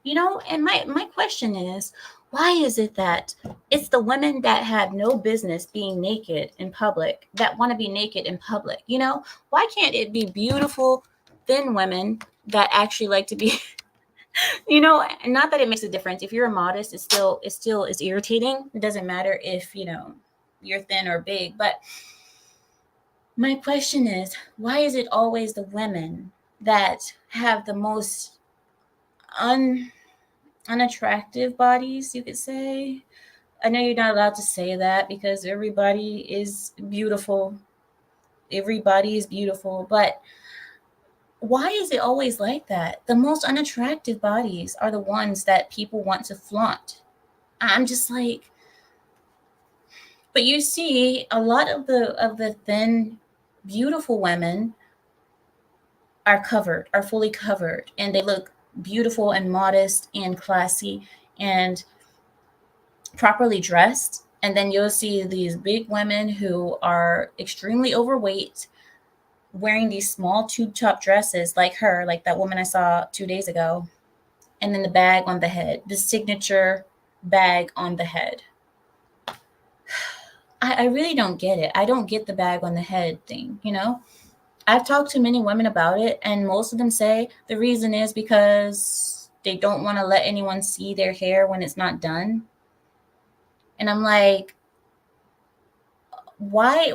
You know, and my question is, why is it that it's the women that have no business being naked in public that want to be naked in public? You know, why can't it be beautiful, thin women that actually like to be, you know, not that it makes a difference. If you're modest, it still is irritating. It doesn't matter if, you know, you're thin or big. But my question is, why is it always the women that have the most unattractive bodies, you could say? I know you're not allowed to say that because everybody is beautiful. Everybody is beautiful. But why is it always like that? The most unattractive bodies are the ones that people want to flaunt. I'm just like, but you see a lot of the thin, beautiful women are fully covered, and they look beautiful and modest and classy and properly dressed. And then you'll see these big women who are extremely overweight, wearing these small tube top dresses like her, like that woman I saw 2 days ago, and then the bag on the head, the signature bag on the head. I really don't get it. I don't get the bag on the head thing, you know? I've talked to many women about it, and most of them say the reason is because they don't want to let anyone see their hair when it's not done. And I'm like, why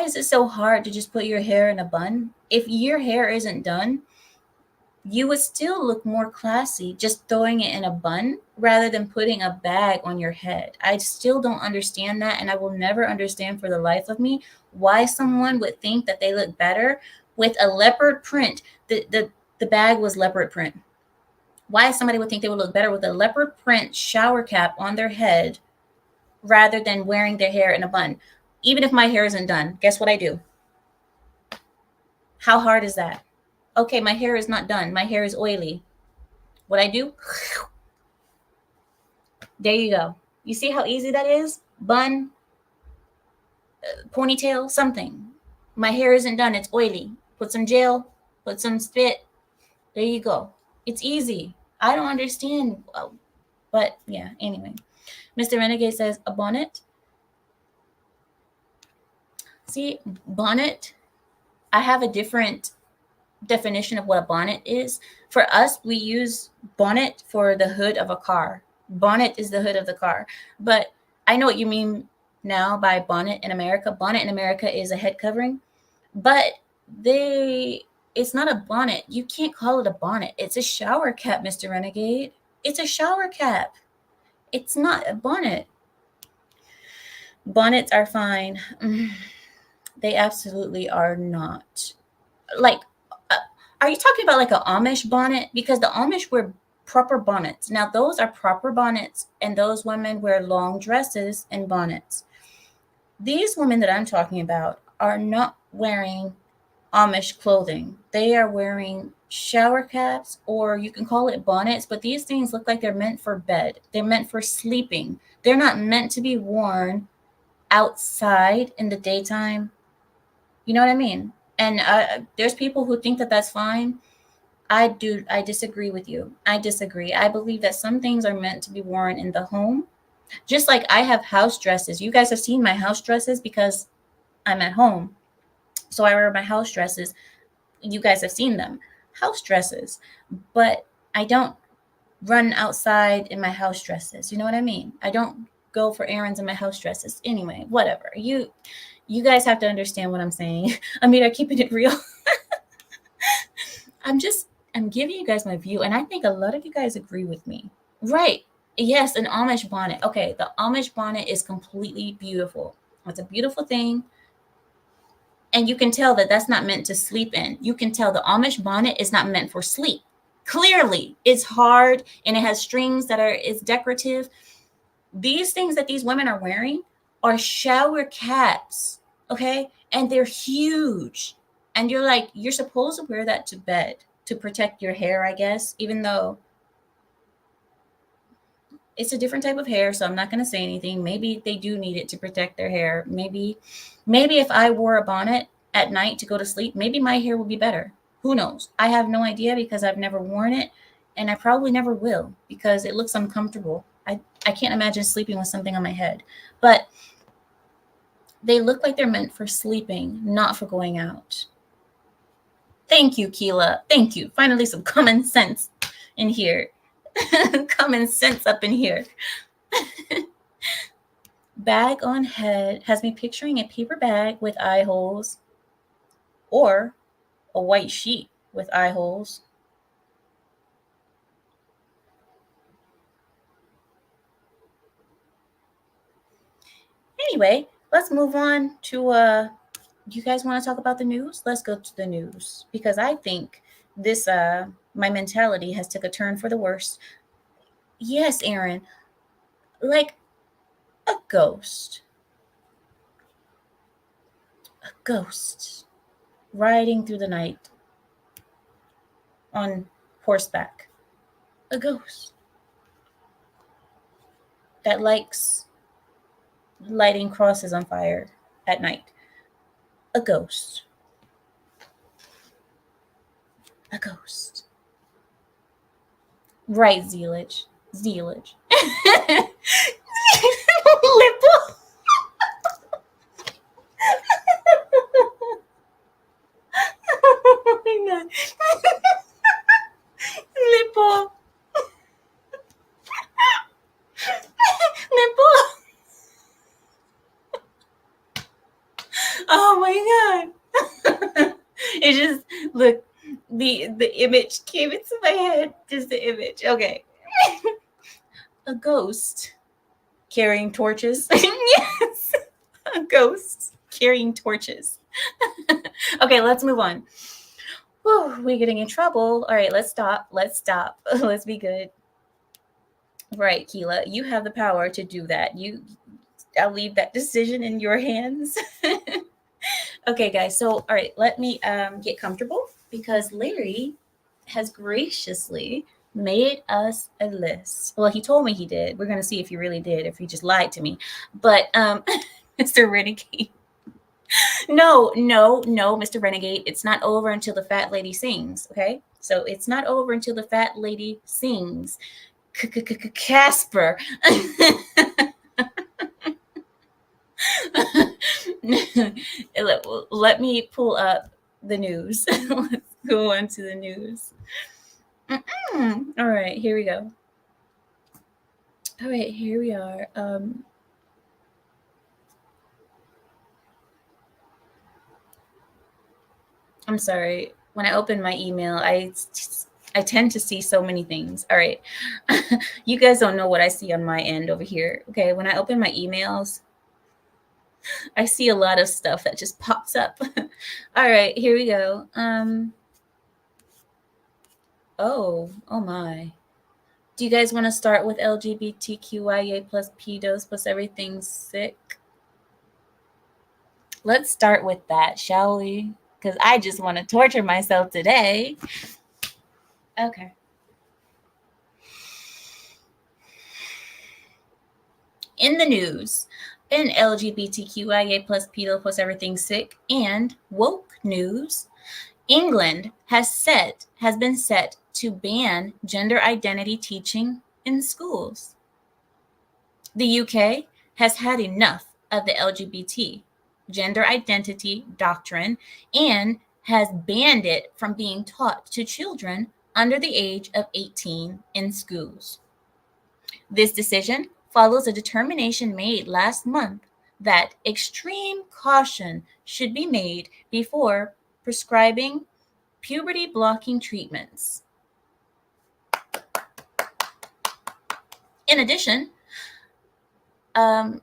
is it so hard to just put your hair in a bun? If your hair isn't done, you would still look more classy just throwing it in a bun rather than putting a bag on your head. I still don't understand that, and I will never understand for the life of me why someone would think that they look better with a leopard print. The bag was leopard print. Why somebody would think they would look better with a leopard print shower cap on their head rather than wearing their hair in a bun. Even if my hair isn't done, guess what I do? How hard is that? Okay, my hair is not done. My hair is oily. What I do? There you go. You see how easy that is? Bun, ponytail, something. My hair isn't done. It's oily. Put some gel, put some spit. There you go. It's easy. I don't understand. But yeah, anyway. Mr. Renegade says, a bonnet. See, bonnet, I have a different definition of what a bonnet is. For us, we use bonnet for the hood of a car. Bonnet is the hood of the car. But I know what you mean now by bonnet in America. Bonnet in America is a head covering, but it's not a bonnet. You can't call it a bonnet. It's a shower cap, Mr. Renegade. It's a shower cap. It's not a bonnet. Bonnets are fine. They absolutely are not. Like, are you talking about like an Amish bonnet? Because the Amish wear proper bonnets. Now, those are proper bonnets, and those women wear long dresses and bonnets. These women that I'm talking about are not wearing Amish clothing. They are wearing shower caps, or you can call it bonnets, but these things look like they're meant for bed. They're meant for sleeping. They're not meant to be worn outside in the daytime. You know what I mean? And there's people who think that that's fine. I disagree with you. I disagree. I believe that some things are meant to be worn in the home. Just like I have house dresses. You guys have seen my house dresses because I'm at home. So I wear my house dresses. You guys have seen them. House dresses. But I don't run outside in my house dresses. You know what I mean? I don't go for errands in my house dresses. Anyway, whatever. You guys have to understand what I'm saying. I mean, I'm keeping it real. I'm giving you guys my view, and I think a lot of you guys agree with me. Right. Yes, an Amish bonnet. Okay, the Amish bonnet is completely beautiful. It's a beautiful thing. And you can tell that that's not meant to sleep in. You can tell the Amish bonnet is not meant for sleep. Clearly, it's hard and it has strings it's decorative. These things that these women are wearing are shower caps, okay? And they're huge. And you're supposed to wear that to bed to protect your hair, I guess, even though it's a different type of hair, so I'm not going to say anything. Maybe they do need it to protect their hair. Maybe if I wore a bonnet at night to go to sleep, maybe my hair would be better. Who knows? I have no idea because I've never worn it, and I probably never will because it looks uncomfortable. I can't imagine sleeping with something on my head. But they look like they're meant for sleeping, not for going out. Thank you, Keela. Thank you. Finally, some common sense in here. Common sense up in here. Bag on head has me picturing a paper bag with eye holes or a white sheet with eye holes. Anyway, let's move on to do you guys want to talk about the news? Let's go to the news because I think this my mentality has took a turn for the worse. Yes, Aaron, like a ghost riding through the night on horseback. A ghost that likes lighting crosses on fire at night. A ghost. Right, Zealage. Lipple. Oh my god. Lipple. Lipple. Oh my god. It just look the image came into my head. Just the image. Okay. A ghost carrying torches. Yes. A ghost carrying torches. Okay, let's move on. Whew, we're getting in trouble. All right, let's stop. Let's be good. Right, Keela, you have the power to do that. I'll leave that decision in your hands. Okay, guys. So, all right, let me get comfortable because Larry has graciously made us a list. Well, he told me he did. We're going to see if he really did, if he just lied to me. But Mr. Renegade. No, Mr. Renegade. It's not over until the fat lady sings, okay? So it's not over until the fat lady sings. Casper. Let me pull up the news. go on to the news. All right, here we go. All right, here we are. I'm sorry. When I open my email, I tend to see so many things. All right. You guys don't know what I see on my end over here. Okay, when I open my emails, I see a lot of stuff that just pops up. All right, here we go. Oh my. Do you guys want to start with LGBTQIA plus pedos plus everything sick? Let's start with that, shall we? Because I just want to torture myself today. Okay. In the news, in LGBTQIA plus pedo plus everything sick and woke news, England has been set to ban gender identity teaching in schools. The UK has had enough of the LGBT gender identity doctrine and has banned it from being taught to children under the age of 18 in schools. This decision follows a determination made last month that extreme caution should be made before prescribing puberty blocking treatments. In addition, the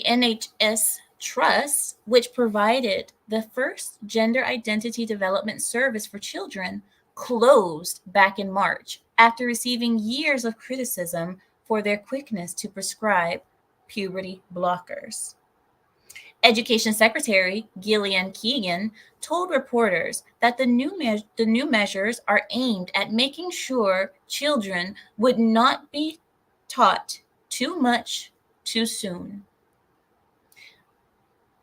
NHS Trust, which provided the first gender identity development service for children, closed back in March after receiving years of criticism for their quickness to prescribe puberty blockers. Education Secretary Gillian Keegan told reporters that the new measures are aimed at making sure children would not be taught too much too soon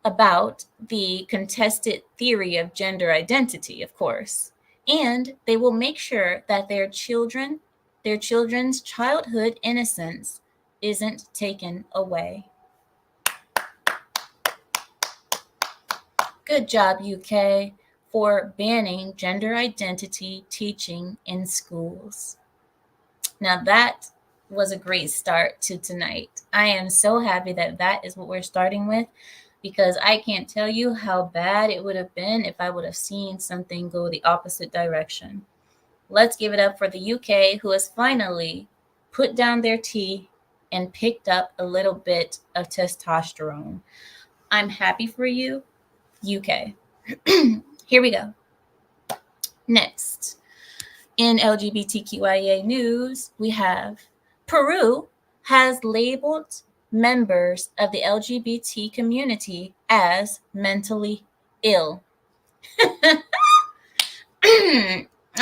about the contested theory of gender identity, of course, and they will make sure that their children's childhood innocence isn't taken away. Good job, UK, for banning gender identity teaching in schools. Now that was a great start to tonight. I am so happy that that is what we're starting with, because I can't tell you how bad it would have been if I would have seen something go the opposite direction. Let's give it up for the UK, who has finally put down their tea and picked up a little bit of testosterone. I'm happy for you, UK. Here we go. Next, in LGBTQIA news, we have Peru has labeled members of the LGBT community as mentally ill.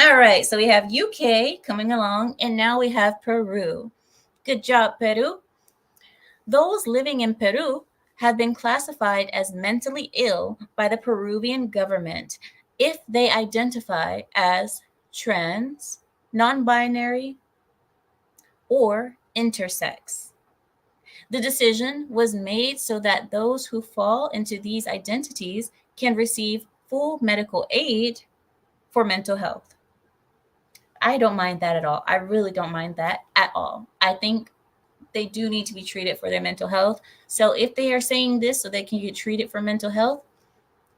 All right, so we have UK coming along, and now we have Peru. Good job, Peru. Those living in Peru have been classified as mentally ill by the Peruvian government if they identify as trans, non-binary, or intersex. The decision was made so that those who fall into these identities can receive full medical aid for mental health. I don't mind that at all. I really don't mind that at all. I think they do need to be treated for their mental health. So if they are saying this so they can get treated for mental health,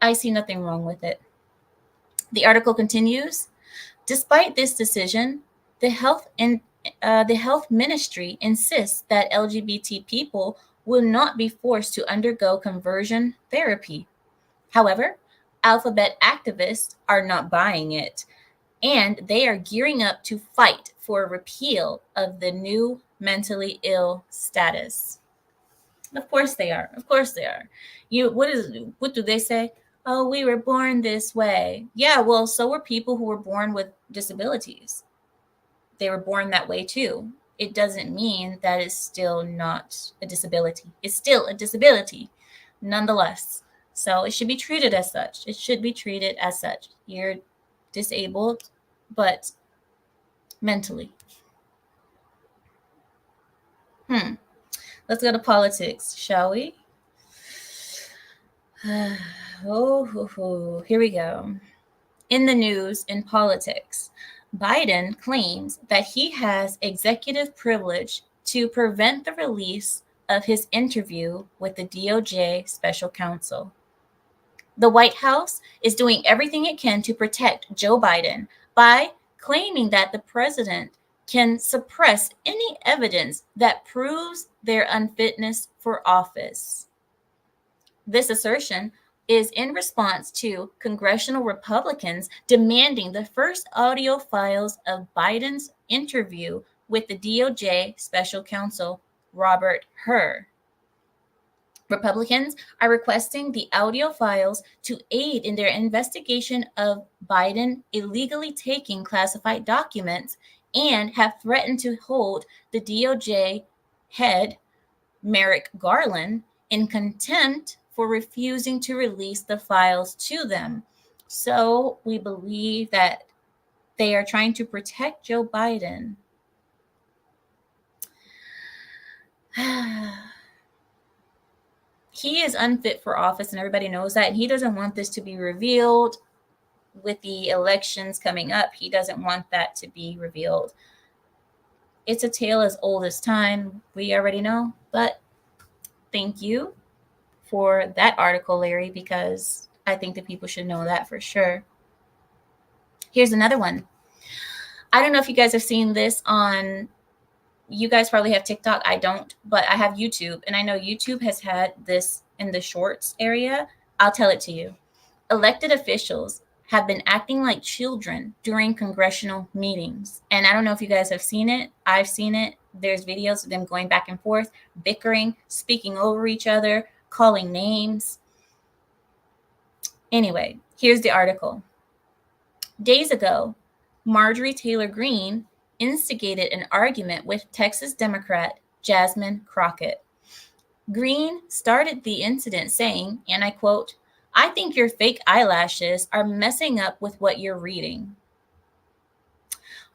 I see nothing wrong with it. The article continues. Despite this decision, the health ministry insists that LGBT people will not be forced to undergo conversion therapy. However, Alphabet activists are not buying it, and they are gearing up to fight for a repeal of the new mentally ill status. Of course they are. Of course they are. What do they say? Oh, we were born this way. Yeah, well, so were people who were born with disabilities. They were born that way too. It doesn't mean that it's still not a disability. It's still a disability, nonetheless. So it should be treated as such. It should be treated as such. You're disabled, but mentally. Let's go to politics, shall we? Here we go. In the news and politics, Biden claims that he has executive privilege to prevent the release of his interview with the DOJ special counsel. The White House is doing everything it can to protect Joe Biden by claiming that the president can suppress any evidence that proves their unfitness for office. This assertion is in response to congressional Republicans demanding the first audio files of Biden's interview with the DOJ special counsel, Robert Hur. Republicans are requesting the audio files to aid in their investigation of Biden illegally taking classified documents and have threatened to hold the DOJ head, Merrick Garland, in contempt for refusing to release the files to them. So we believe that they are trying to protect Joe Biden. He is unfit for office, and everybody knows that. And he doesn't want this to be revealed with the elections coming up. He doesn't want that to be revealed. It's a tale as old as time. We already know. But thank you for that article, Larry, because I think that people should know that for sure. Here's another one. I don't know if you guys have seen this on, you guys probably have TikTok. I don't, but I have YouTube. And I know YouTube has had this in the shorts area. I'll tell it to you. Elected officials have been acting like children during congressional meetings. And I don't know if you guys have seen it. I've seen it. There's videos of them going back and forth, bickering, speaking over each other, calling names. Anyway, here's the article. Days ago, Marjorie Taylor Greene instigated an argument with Texas Democrat Jasmine Crockett. Greene started the incident saying, and I quote, "I think your fake eyelashes are messing up with what you're reading."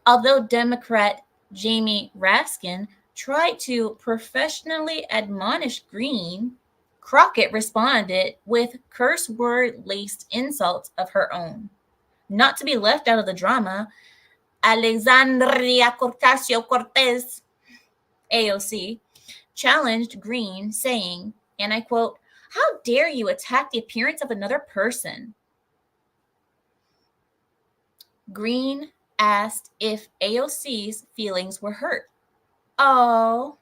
Although Democrat Jamie Raskin tried to professionally admonish Greene, Crockett responded with curse word-laced insults of her own. Not to be left out of the drama, Alexandria Ocasio-Cortez, AOC, challenged Greene, saying, and I quote, "How dare you attack the appearance of another person?" Greene asked if AOC's feelings were hurt. "Oh,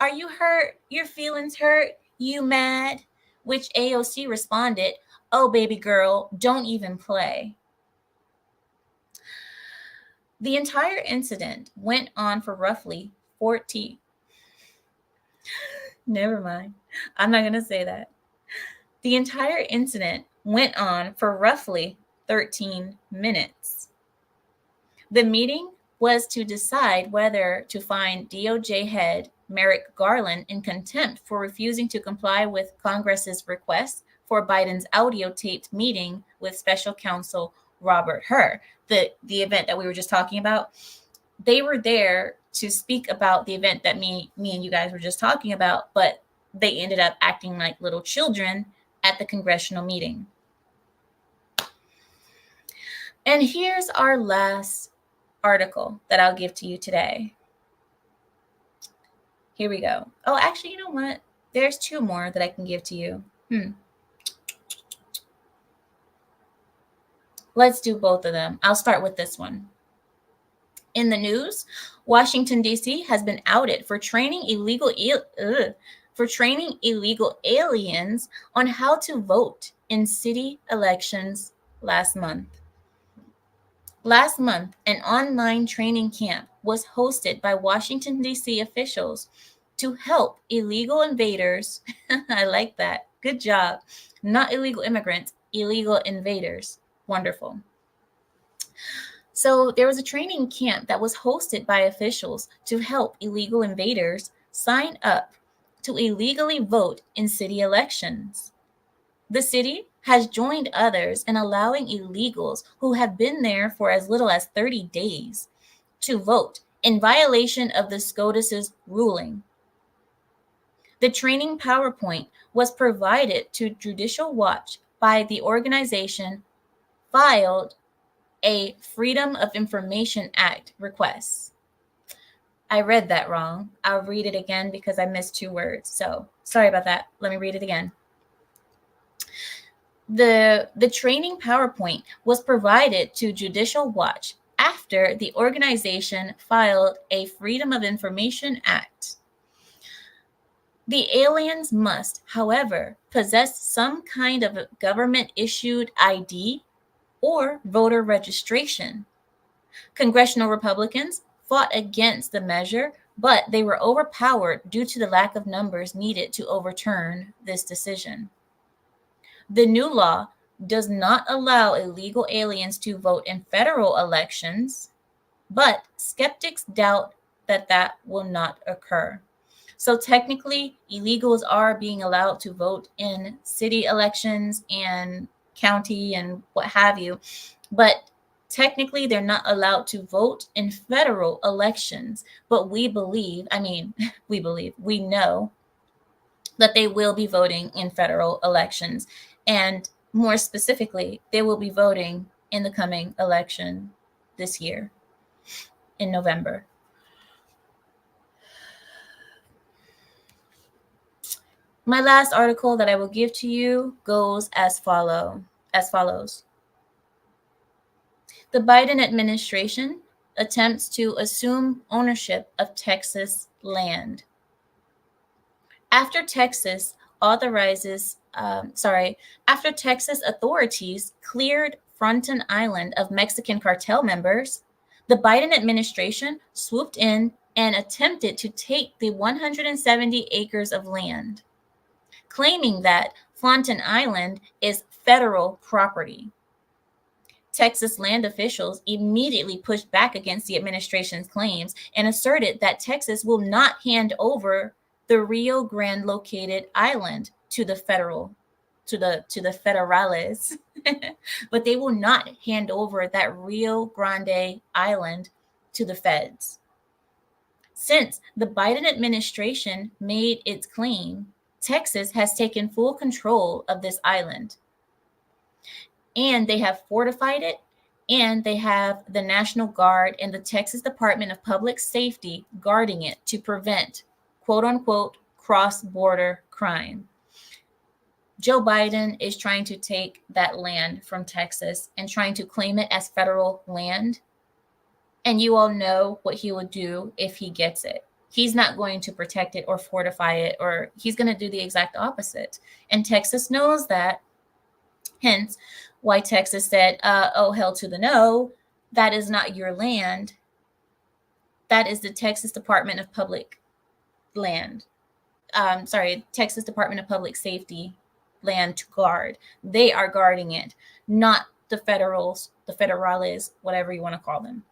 are you hurt? Your feelings hurt? You mad?" Which AOC responded, "Oh, baby girl, don't even play." The entire incident went on for roughly 40. Never mind. I'm not going to say that. The entire incident went on for roughly 13 minutes. The meeting was to decide whether to find DOJ head Merrick Garland in contempt for refusing to comply with Congress's request for Biden's audio taped meeting with special counsel Robert Hur, the event that we were just talking about. They were there to speak about the event that me and you guys were just talking about, but they ended up acting like little children at the congressional meeting. And here's our last article that I'll give to you today. Here we go. Oh, actually, you know what? There's two more that I can give to you. Let's do both of them. I'll start with this one. In the news, Washington, D.C. has been outed for training illegal aliens on how to vote in city elections last month. Last month, an online training camp was hosted by Washington, D.C. officials to help illegal invaders. I like that. Good job. Not illegal immigrants, illegal invaders. Wonderful. So there was a training camp that was hosted by officials to help illegal invaders sign up to illegally vote in city elections. The city has joined others in allowing illegals who have been there for as little as 30 days to vote in violation of the SCOTUS's ruling. The training PowerPoint was provided to Judicial Watch by the organization filed a Freedom of Information Act request. I read that wrong. I'll read it again because I missed 2 words. So sorry about that. Let me read it again. The training PowerPoint was provided to Judicial Watch after the organization filed a Freedom of Information Act. The aliens must, however, possess some kind of government-issued ID or voter registration. Congressional Republicans fought against the measure, but they were overpowered due to the lack of numbers needed to overturn this decision. The new law does not allow illegal aliens to vote in federal elections, but skeptics doubt that that will not occur. So technically, illegals are being allowed to vote in city elections and county and what have you, but technically they're not allowed to vote in federal elections. But we know that they will be voting in federal elections. And more specifically, they will be voting in the coming election this year in November. My last article that I will give to you goes as follows. The Biden administration attempts to assume ownership of Texas land. After Texas authorities cleared Fronten Island of Mexican cartel members, the Biden administration swooped in and attempted to take the 170 acres of land, claiming that Fronten Island is federal property. Texas land officials immediately pushed back against the administration's claims and asserted that Texas will not hand over the Rio Grande located island to the federales, but they will not hand over that Rio Grande island to the feds. Since the Biden administration made its claim, Texas has taken full control of this island, and they have fortified it, and they have the National Guard and the Texas Department of Public Safety guarding it to prevent quote unquote cross-border crime. Joe Biden is trying to take that land from Texas and trying to claim it as federal land. And you all know what he would do if he gets it. He's not going to protect it or fortify it, or he's going to do the exact opposite. And Texas knows that. Hence why Texas said, oh, hell to the no, that is not your land. That is the Texas Department of Public Land. Texas Department of Public Safety land to guard. They are guarding it, not the federals, the federales, whatever you want to call them.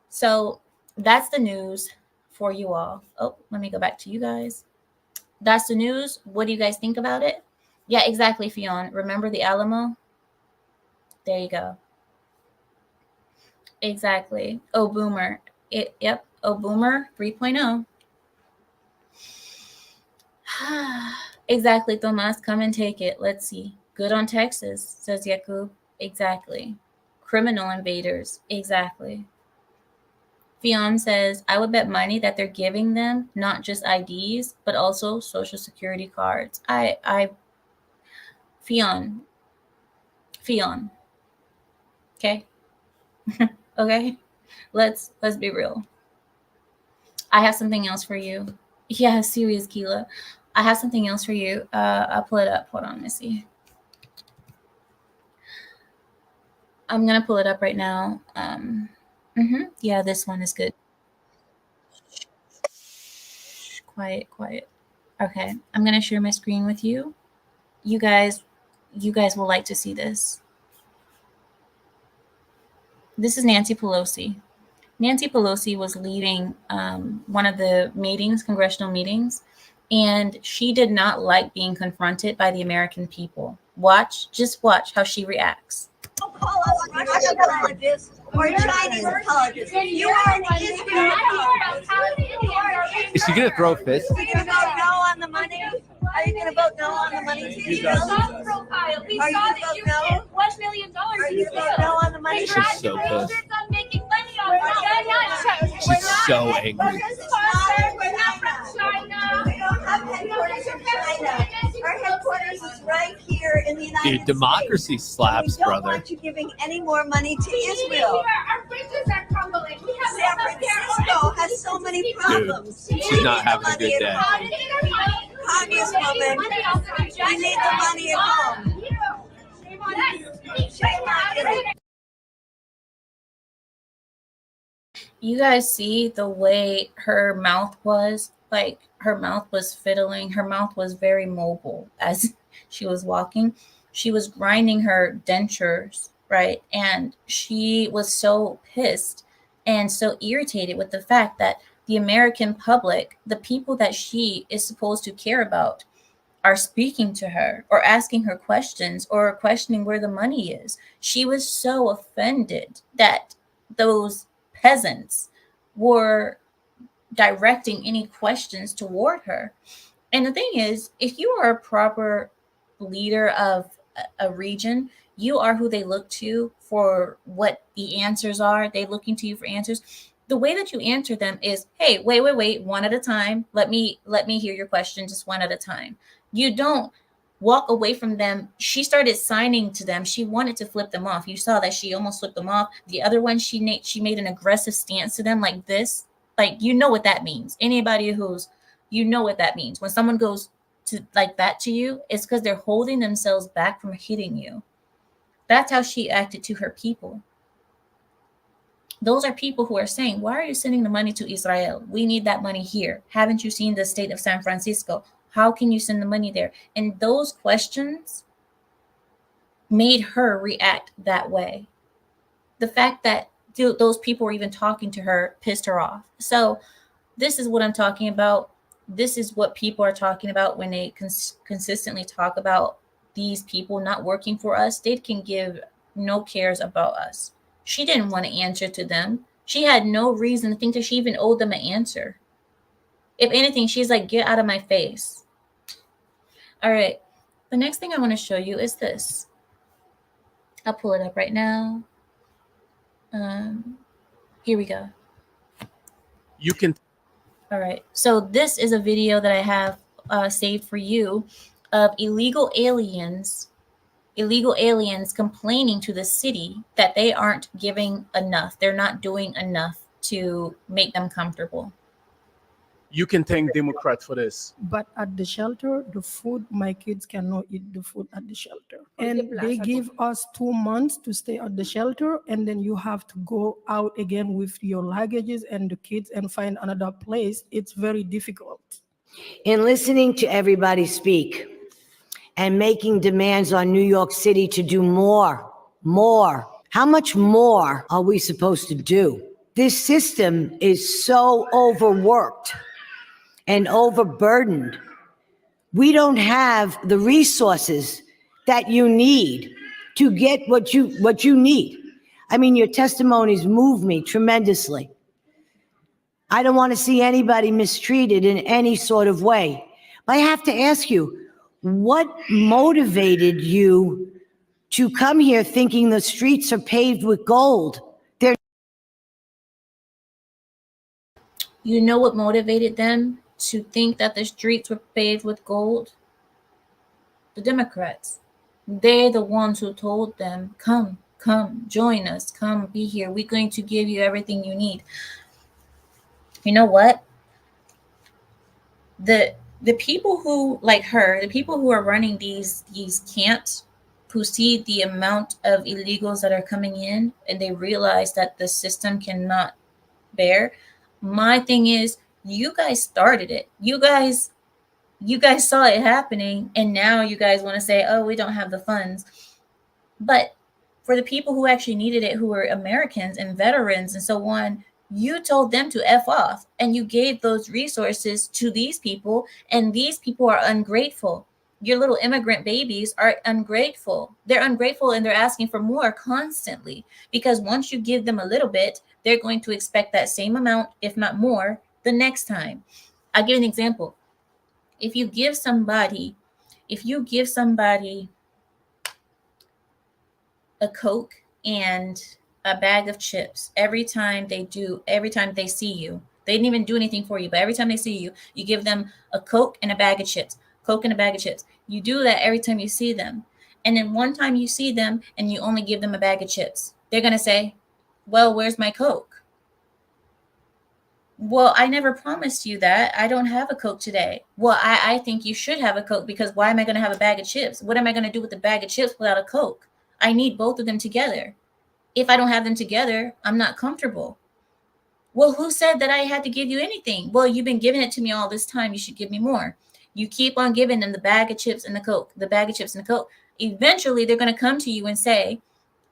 So that's the news for you all. Oh, let me go back to you guys. That's the news. What do you guys think about it? Yeah, exactly, Fionn. Remember the Alamo? There you go. Exactly. Oh, Boomer. Yep. Oh, Boomer 3.0. Exactly, Tomas. Come and take it. Let's see. Good on Texas, says Yakub. Exactly. Criminal invaders. Exactly. Fionn says, I would bet money that they're giving them not just IDs, but also social security cards. Fionn. Okay. Okay. Let's be real. I have something else for you. Yeah, serious, Keela. I have something else for you. I'll pull it up. Hold on, let me see. I'm gonna pull it up right now. Yeah, this one is good. Quiet. Okay, I'm gonna share my screen with you. You guys will like to see this. This is Nancy Pelosi. Nancy Pelosi was leading one of the meetings, congressional meetings, and she did not like being confronted by the American people. Just watch how she reacts. Don't call us Russian apologists or Chinese apologists. You are an Israel apologist. Is she gonna throw a fist? You're gonna go, no, on the money? Are you gonna vote no on the money? You TV guys bill? are Are profile. We you saw gonna that you vote no? hit $1 million. Are you gonna vote no on the money? She's so pissed. Congratulations on making money on that. She's so angry. We're not We're not from China. We don't have headquarters in China. Our headquarters is right here in the United States. Dude, democracy slaps, we don't brother. want you giving any more money to Here, Israel. our bridges are crumbling. We have San Francisco has so many problems. Dude, she's We not need the having a money good at day. home. Congresswoman, we need the money at home. Shame on us. Shame on you. You guys see the way her mouth was? Like, her mouth was fiddling. Her mouth was very mobile as she was walking. She was grinding her dentures, right? And she was so pissed and so irritated with the fact that the American public, the people that she is supposed to care about, are speaking to her or asking her questions or questioning where the money is. She was so offended that those peasants were directing any questions toward her. And the thing is, if you are a proper leader of a region, you are who they look to for what the answers are. They looking to you for answers. The way that you answer them is, hey, wait, one at a time. Let me hear your question just one at a time. You don't walk away from them. She started signing to them. She wanted to flip them off. You saw that she almost flipped them off. The other one, she made an aggressive stance to them like this. Like, you know what that means. Anybody who's, you know what that means. When someone goes to like that to you, it's because they're holding themselves back from hitting you. That's how she acted to her people. Those are people who are saying, why are you sending the money to Israel? We need that money here. Haven't you seen the state of San Francisco? How can you send the money there? And those questions made her react that way. The fact that those people were even talking to her pissed her off. So this is what I'm talking about. This is what people are talking about when they consistently talk about these people not working for us. They can give no cares about us. She didn't want to answer to them. She had no reason to think that she even owed them an answer. If anything, she's like, get out of my face. All right. The next thing I want to show you is this. I'll pull it up right now. Here we go. You can. All right. So this is a video that I have saved for you of illegal aliens complaining to the city that they aren't giving enough. They're not doing enough to make them comfortable. You can thank Democrats for this. But at the shelter, the food, my kids cannot eat the food at the shelter. And they give us 2 months to stay at the shelter, and then you have to go out again with your luggages and the kids and find another place. It's very difficult. In listening to everybody speak and making demands on New York City to do more, how much more are we supposed to do? This system is so overworked and overburdened. We don't have the resources that you need to get what you need. I mean, your testimonies move me tremendously. I don't want to see anybody mistreated in any sort of way. But I have to ask you, what motivated you to come here thinking the streets are paved with gold? You know what motivated them to think that the streets were paved with gold? The Democrats. They're the ones who told them, come, join us, come be here. We're going to give you everything you need. You know what? The people who, like her, the people who are running these camps, who see the amount of illegals that are coming in and they realize that the system cannot bear. My thing is, you guys started it. You guys saw it happening, and now you guys want to say, oh, we don't have the funds. But for the people who actually needed it, who were Americans and veterans and so on, you told them to F off, and you gave those resources to these people, and these people are ungrateful. Your little immigrant babies are ungrateful. They're ungrateful, and they're asking for more constantly, because once you give them a little bit, they're going to expect that same amount, if not more, the next time. I'll give an example. If you give somebody a Coke and a bag of chips every time they see you, they didn't even do anything for you, but every time they see you, you give them a Coke and a bag of chips, Coke and a bag of chips. You do that every time you see them. And then one time you see them and you only give them a bag of chips. They're going to say, well, where's my Coke? Well, I never promised you that. I don't have a Coke today. Well, I think you should have a Coke, because why am I going to have a bag of chips? What am I going to do with the bag of chips without a Coke? I need both of them together. If I don't have them together, I'm not comfortable. Well, who said that I had to give you anything? Well, you've been giving it to me all this time. You should give me more. You keep on giving them the bag of chips and the Coke, the bag of chips and the Coke. Eventually, they're going to come to you and say,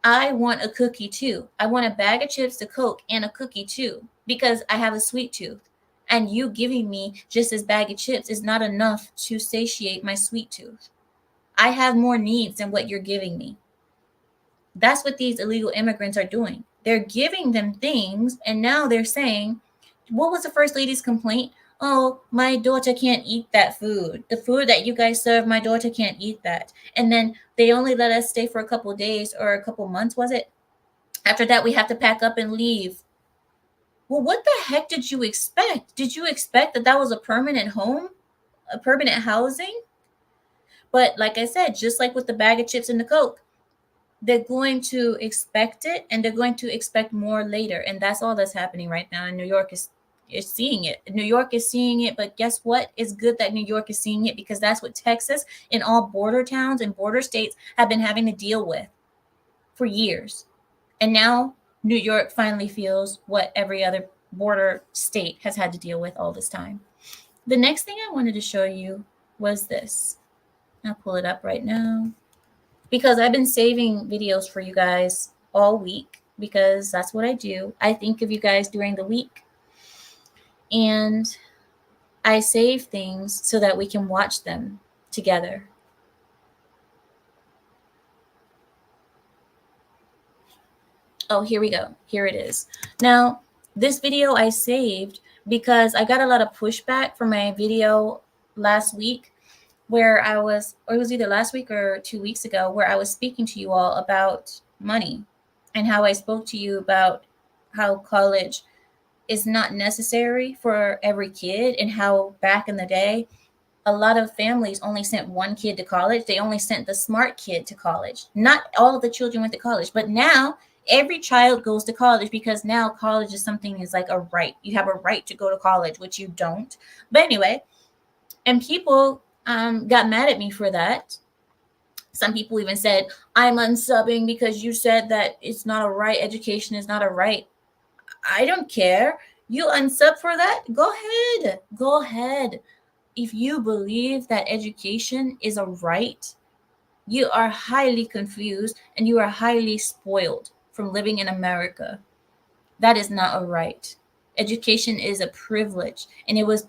I want a cookie too. I want a bag of chips, a Coke, and a cookie too, because I have a sweet tooth. And you giving me just this bag of chips is not enough to satiate my sweet tooth. I have more needs than what you're giving me. That's what these illegal immigrants are doing. They're giving them things, and now they're saying, what was the first lady's complaint? Oh, my daughter can't eat that food. The food that you guys serve, my daughter can't eat that. And then they only let us stay for a couple of days or a couple months, was it? After that, we have to pack up and leave. Well, what the heck did you expect? Did you expect that was a permanent home, a permanent housing? But like I said, just like with the bag of chips and the Coke, they're going to expect it, and they're going to expect more later. And that's all that's happening right now. And New York is seeing it. New York is seeing it, but guess what? It's good that New York is seeing it, because that's what Texas and all border towns and border states have been having to deal with for years. And now New York finally feels what every other border state has had to deal with all this time. The next thing I wanted to show you was this. I'll pull it up right now, because I've been saving videos for you guys all week, because that's what I do. I think of you guys during the week, and I save things so that we can watch them together. Oh, here we go. Here it is. Now, this video I saved because I got a lot of pushback from my video last week, where I was, or it was either last week or 2 weeks ago, where I was speaking to you all about money and how I spoke to you about how college is not necessary for every kid, and how back in the day, a lot of families only sent one kid to college. They only sent the smart kid to college. Not all of the children went to college, but now every child goes to college, because now college is something is like a right. You have a right to go to college, which you don't. But anyway, and people got mad at me for that. Some people even said, I'm unsubbing because you said that it's not a right. Education is not a right. I don't care. You unsub for that? Go ahead. Go ahead. If you believe that education is a right, you are highly confused and you are highly spoiled from living in America. That is not a right. Education is a privilege, and it was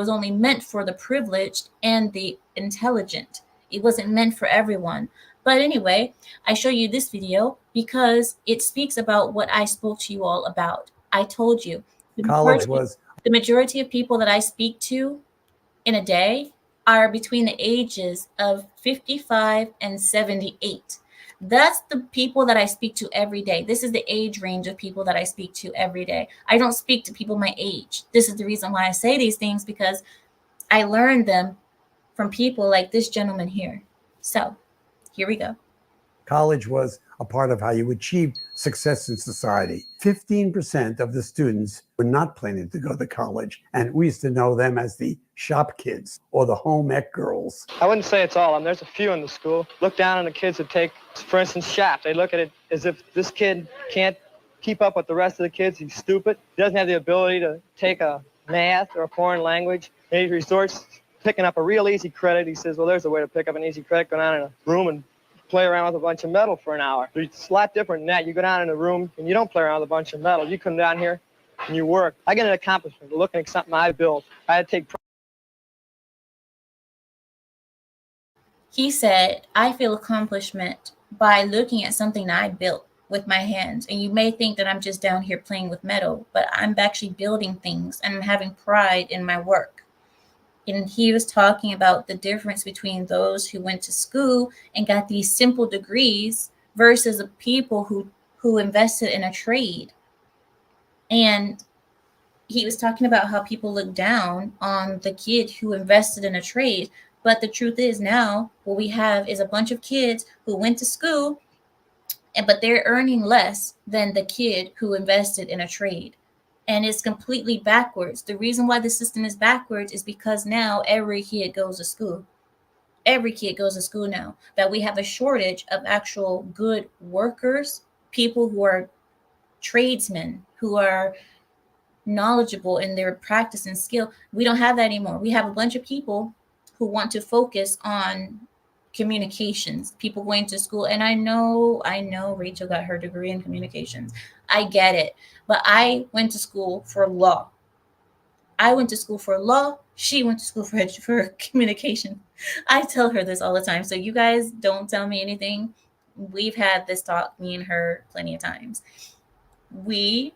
only meant for the privileged and the intelligent. It wasn't meant for everyone. But anyway, I show you this video because it speaks about what I spoke to you all about. I told you the majority of people that I speak to in a day are between the ages of 55 and 78. That's the people that I speak to every day. This is the age range of people that I speak to every day. I don't speak to people my age. This is the reason why I say these things, because I learned them from people like this gentleman here. So here we go. College was a part of how you achieved success in society. 15% of the students were not planning to go to college, and we used to know them as the shop kids or the home ec girls. I wouldn't say it's all of them. There's a few in the school. Look down on the kids that take, for instance, SHAP. They look at it as if this kid can't keep up with the rest of the kids. He's stupid. He doesn't have the ability to take a math or a foreign language. And he resorts picking up a real easy credit. He says, well, there's a way to pick up an easy credit. Go down in a room and play around with a bunch of metal for an hour. It's a lot different than that. You go down in a room and you don't play around with a bunch of metal. You come down here and you work. I get an accomplishment looking at something I built. I had to take pride. He said, I feel accomplishment by looking at something I built with my hands. And you may think that I'm just down here playing with metal, but I'm actually building things and I'm having pride in my work. And he was talking about the difference between those who went to school and got these simple degrees versus the people who invested in a trade. And he was talking about how people look down on the kid who invested in a trade. But the truth is now what we have is a bunch of kids who went to school, but they're earning less than the kid who invested in a trade. And it's completely backwards. The reason why the system is backwards is because now every kid goes to school. Every kid goes to school now. That we have a shortage of actual good workers, people who are tradesmen, who are knowledgeable in their practice and skill. We don't have that anymore. We have a bunch of people who want to focus on communications, people going to school. And I know Rachel got her degree in communications. I get it. But I went to school for law. I went to school for law. She went to school for communication. I tell her this all the time. So you guys don't tell me anything. We've had this talk, me and her, plenty of times. We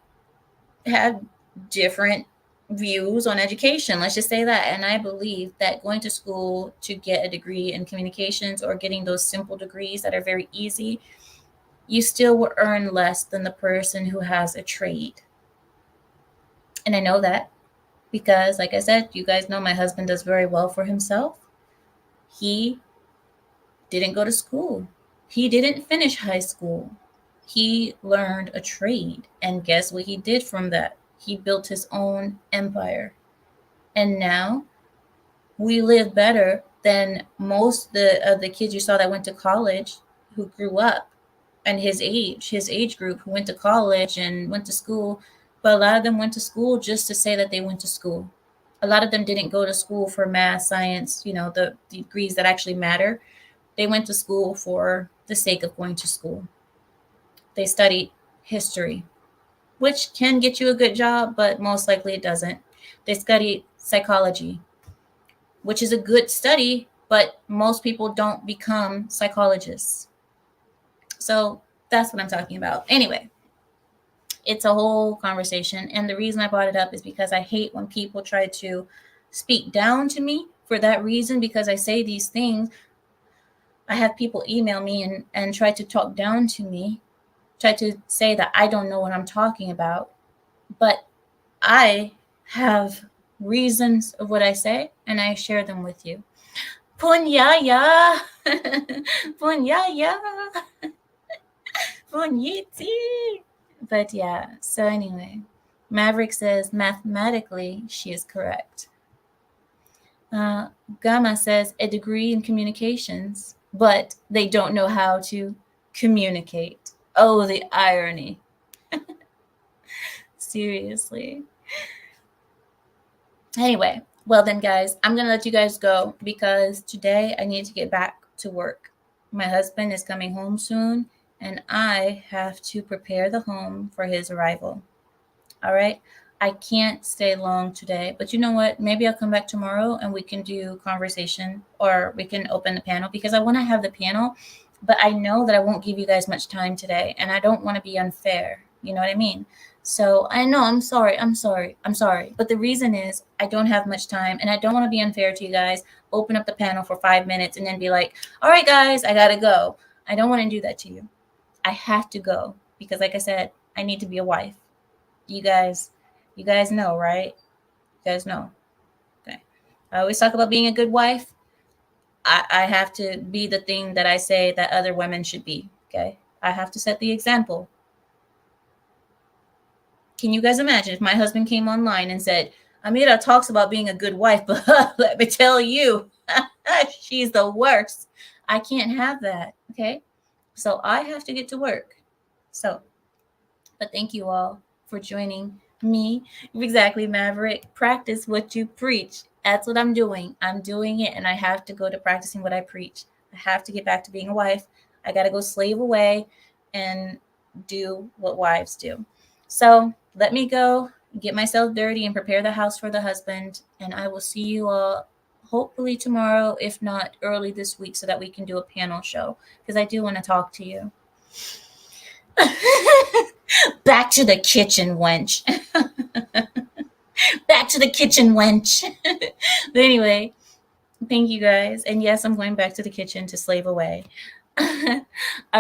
have different views on education. Let's just say that. And I believe that going to school to get a degree in communications or getting those simple degrees that are very easy, you still will earn less than the person who has a trade. And I know that because, like I said, you guys know my husband does very well for himself. He didn't go to school. He didn't finish high school. He learned a trade. And guess what he did from that? He built his own empire. And now we live better than most of the kids you saw that went to college who grew up and his age group who went to college and went to school. But a lot of them went to school just to say that they went to school. A lot of them didn't go to school for math, science, the degrees that actually matter. They went to school for the sake of going to school. They studied history, which can get you a good job, but most likely it doesn't. They studied psychology, which is a good study, but most people don't become psychologists. So that's what I'm talking about. Anyway, it's a whole conversation. And the reason I brought it up is because I hate when people try to speak down to me for that reason, because I say these things. I have people email me and try to talk down to me, try to say that I don't know what I'm talking about. But I have reasons of what I say, and I share them with you. Punyaya! Punyaya! Punyiti! But yeah, so anyway, Maverick says mathematically she is correct. Gamma says a degree in communications, but they don't know how to communicate. Oh, the irony. Seriously. Anyway, well then, guys, I'm going to let you guys go because today I need to get back to work. My husband is coming home soon, and I have to prepare the home for his arrival. All right? I can't stay long today, but you know what? Maybe I'll come back tomorrow and we can do conversation, or we can open the panel, because I want to have the panel, but I know that I won't give you guys much time today, and I don't want to be unfair. You know what I mean? So I know I'm sorry. But the reason is I don't have much time, and I don't want to be unfair to you guys. Open up the panel for 5 minutes and then be like, all right, guys, I got to go. I don't want to do that to you. I have to go because, like I said, I need to be a wife. You guys know, right? You guys know. Okay. I always talk about being a good wife. I have to be the thing that I say that other women should be. Okay. I have to set the example. Can you guys imagine if my husband came online and said, Amira talks about being a good wife, but let me tell you, she's the worst. I can't have that. Okay. So I have to get to work. But thank you all for joining me. Exactly, Maverick. Practice what you preach. That's what I'm doing. I'm doing it, and I have to go to practicing what I preach. I have to get back to being a wife. I got to go slave away and do what wives do. So let me go get myself dirty and prepare the house for the husband, and I will see you all hopefully tomorrow, if not early this week, so that we can do a panel show, because I do want to talk to you. Back to the kitchen, wench. Back to the kitchen, wench. But anyway, thank you guys. And yes, I'm going back to the kitchen to slave away. All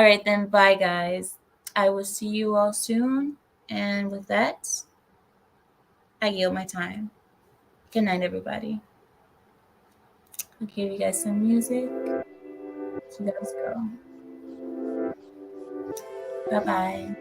right, then. Bye, guys. I will see you all soon. And with that, I yield my time. Good night, everybody. I'll give you guys some music. So you guys go. Bye-bye.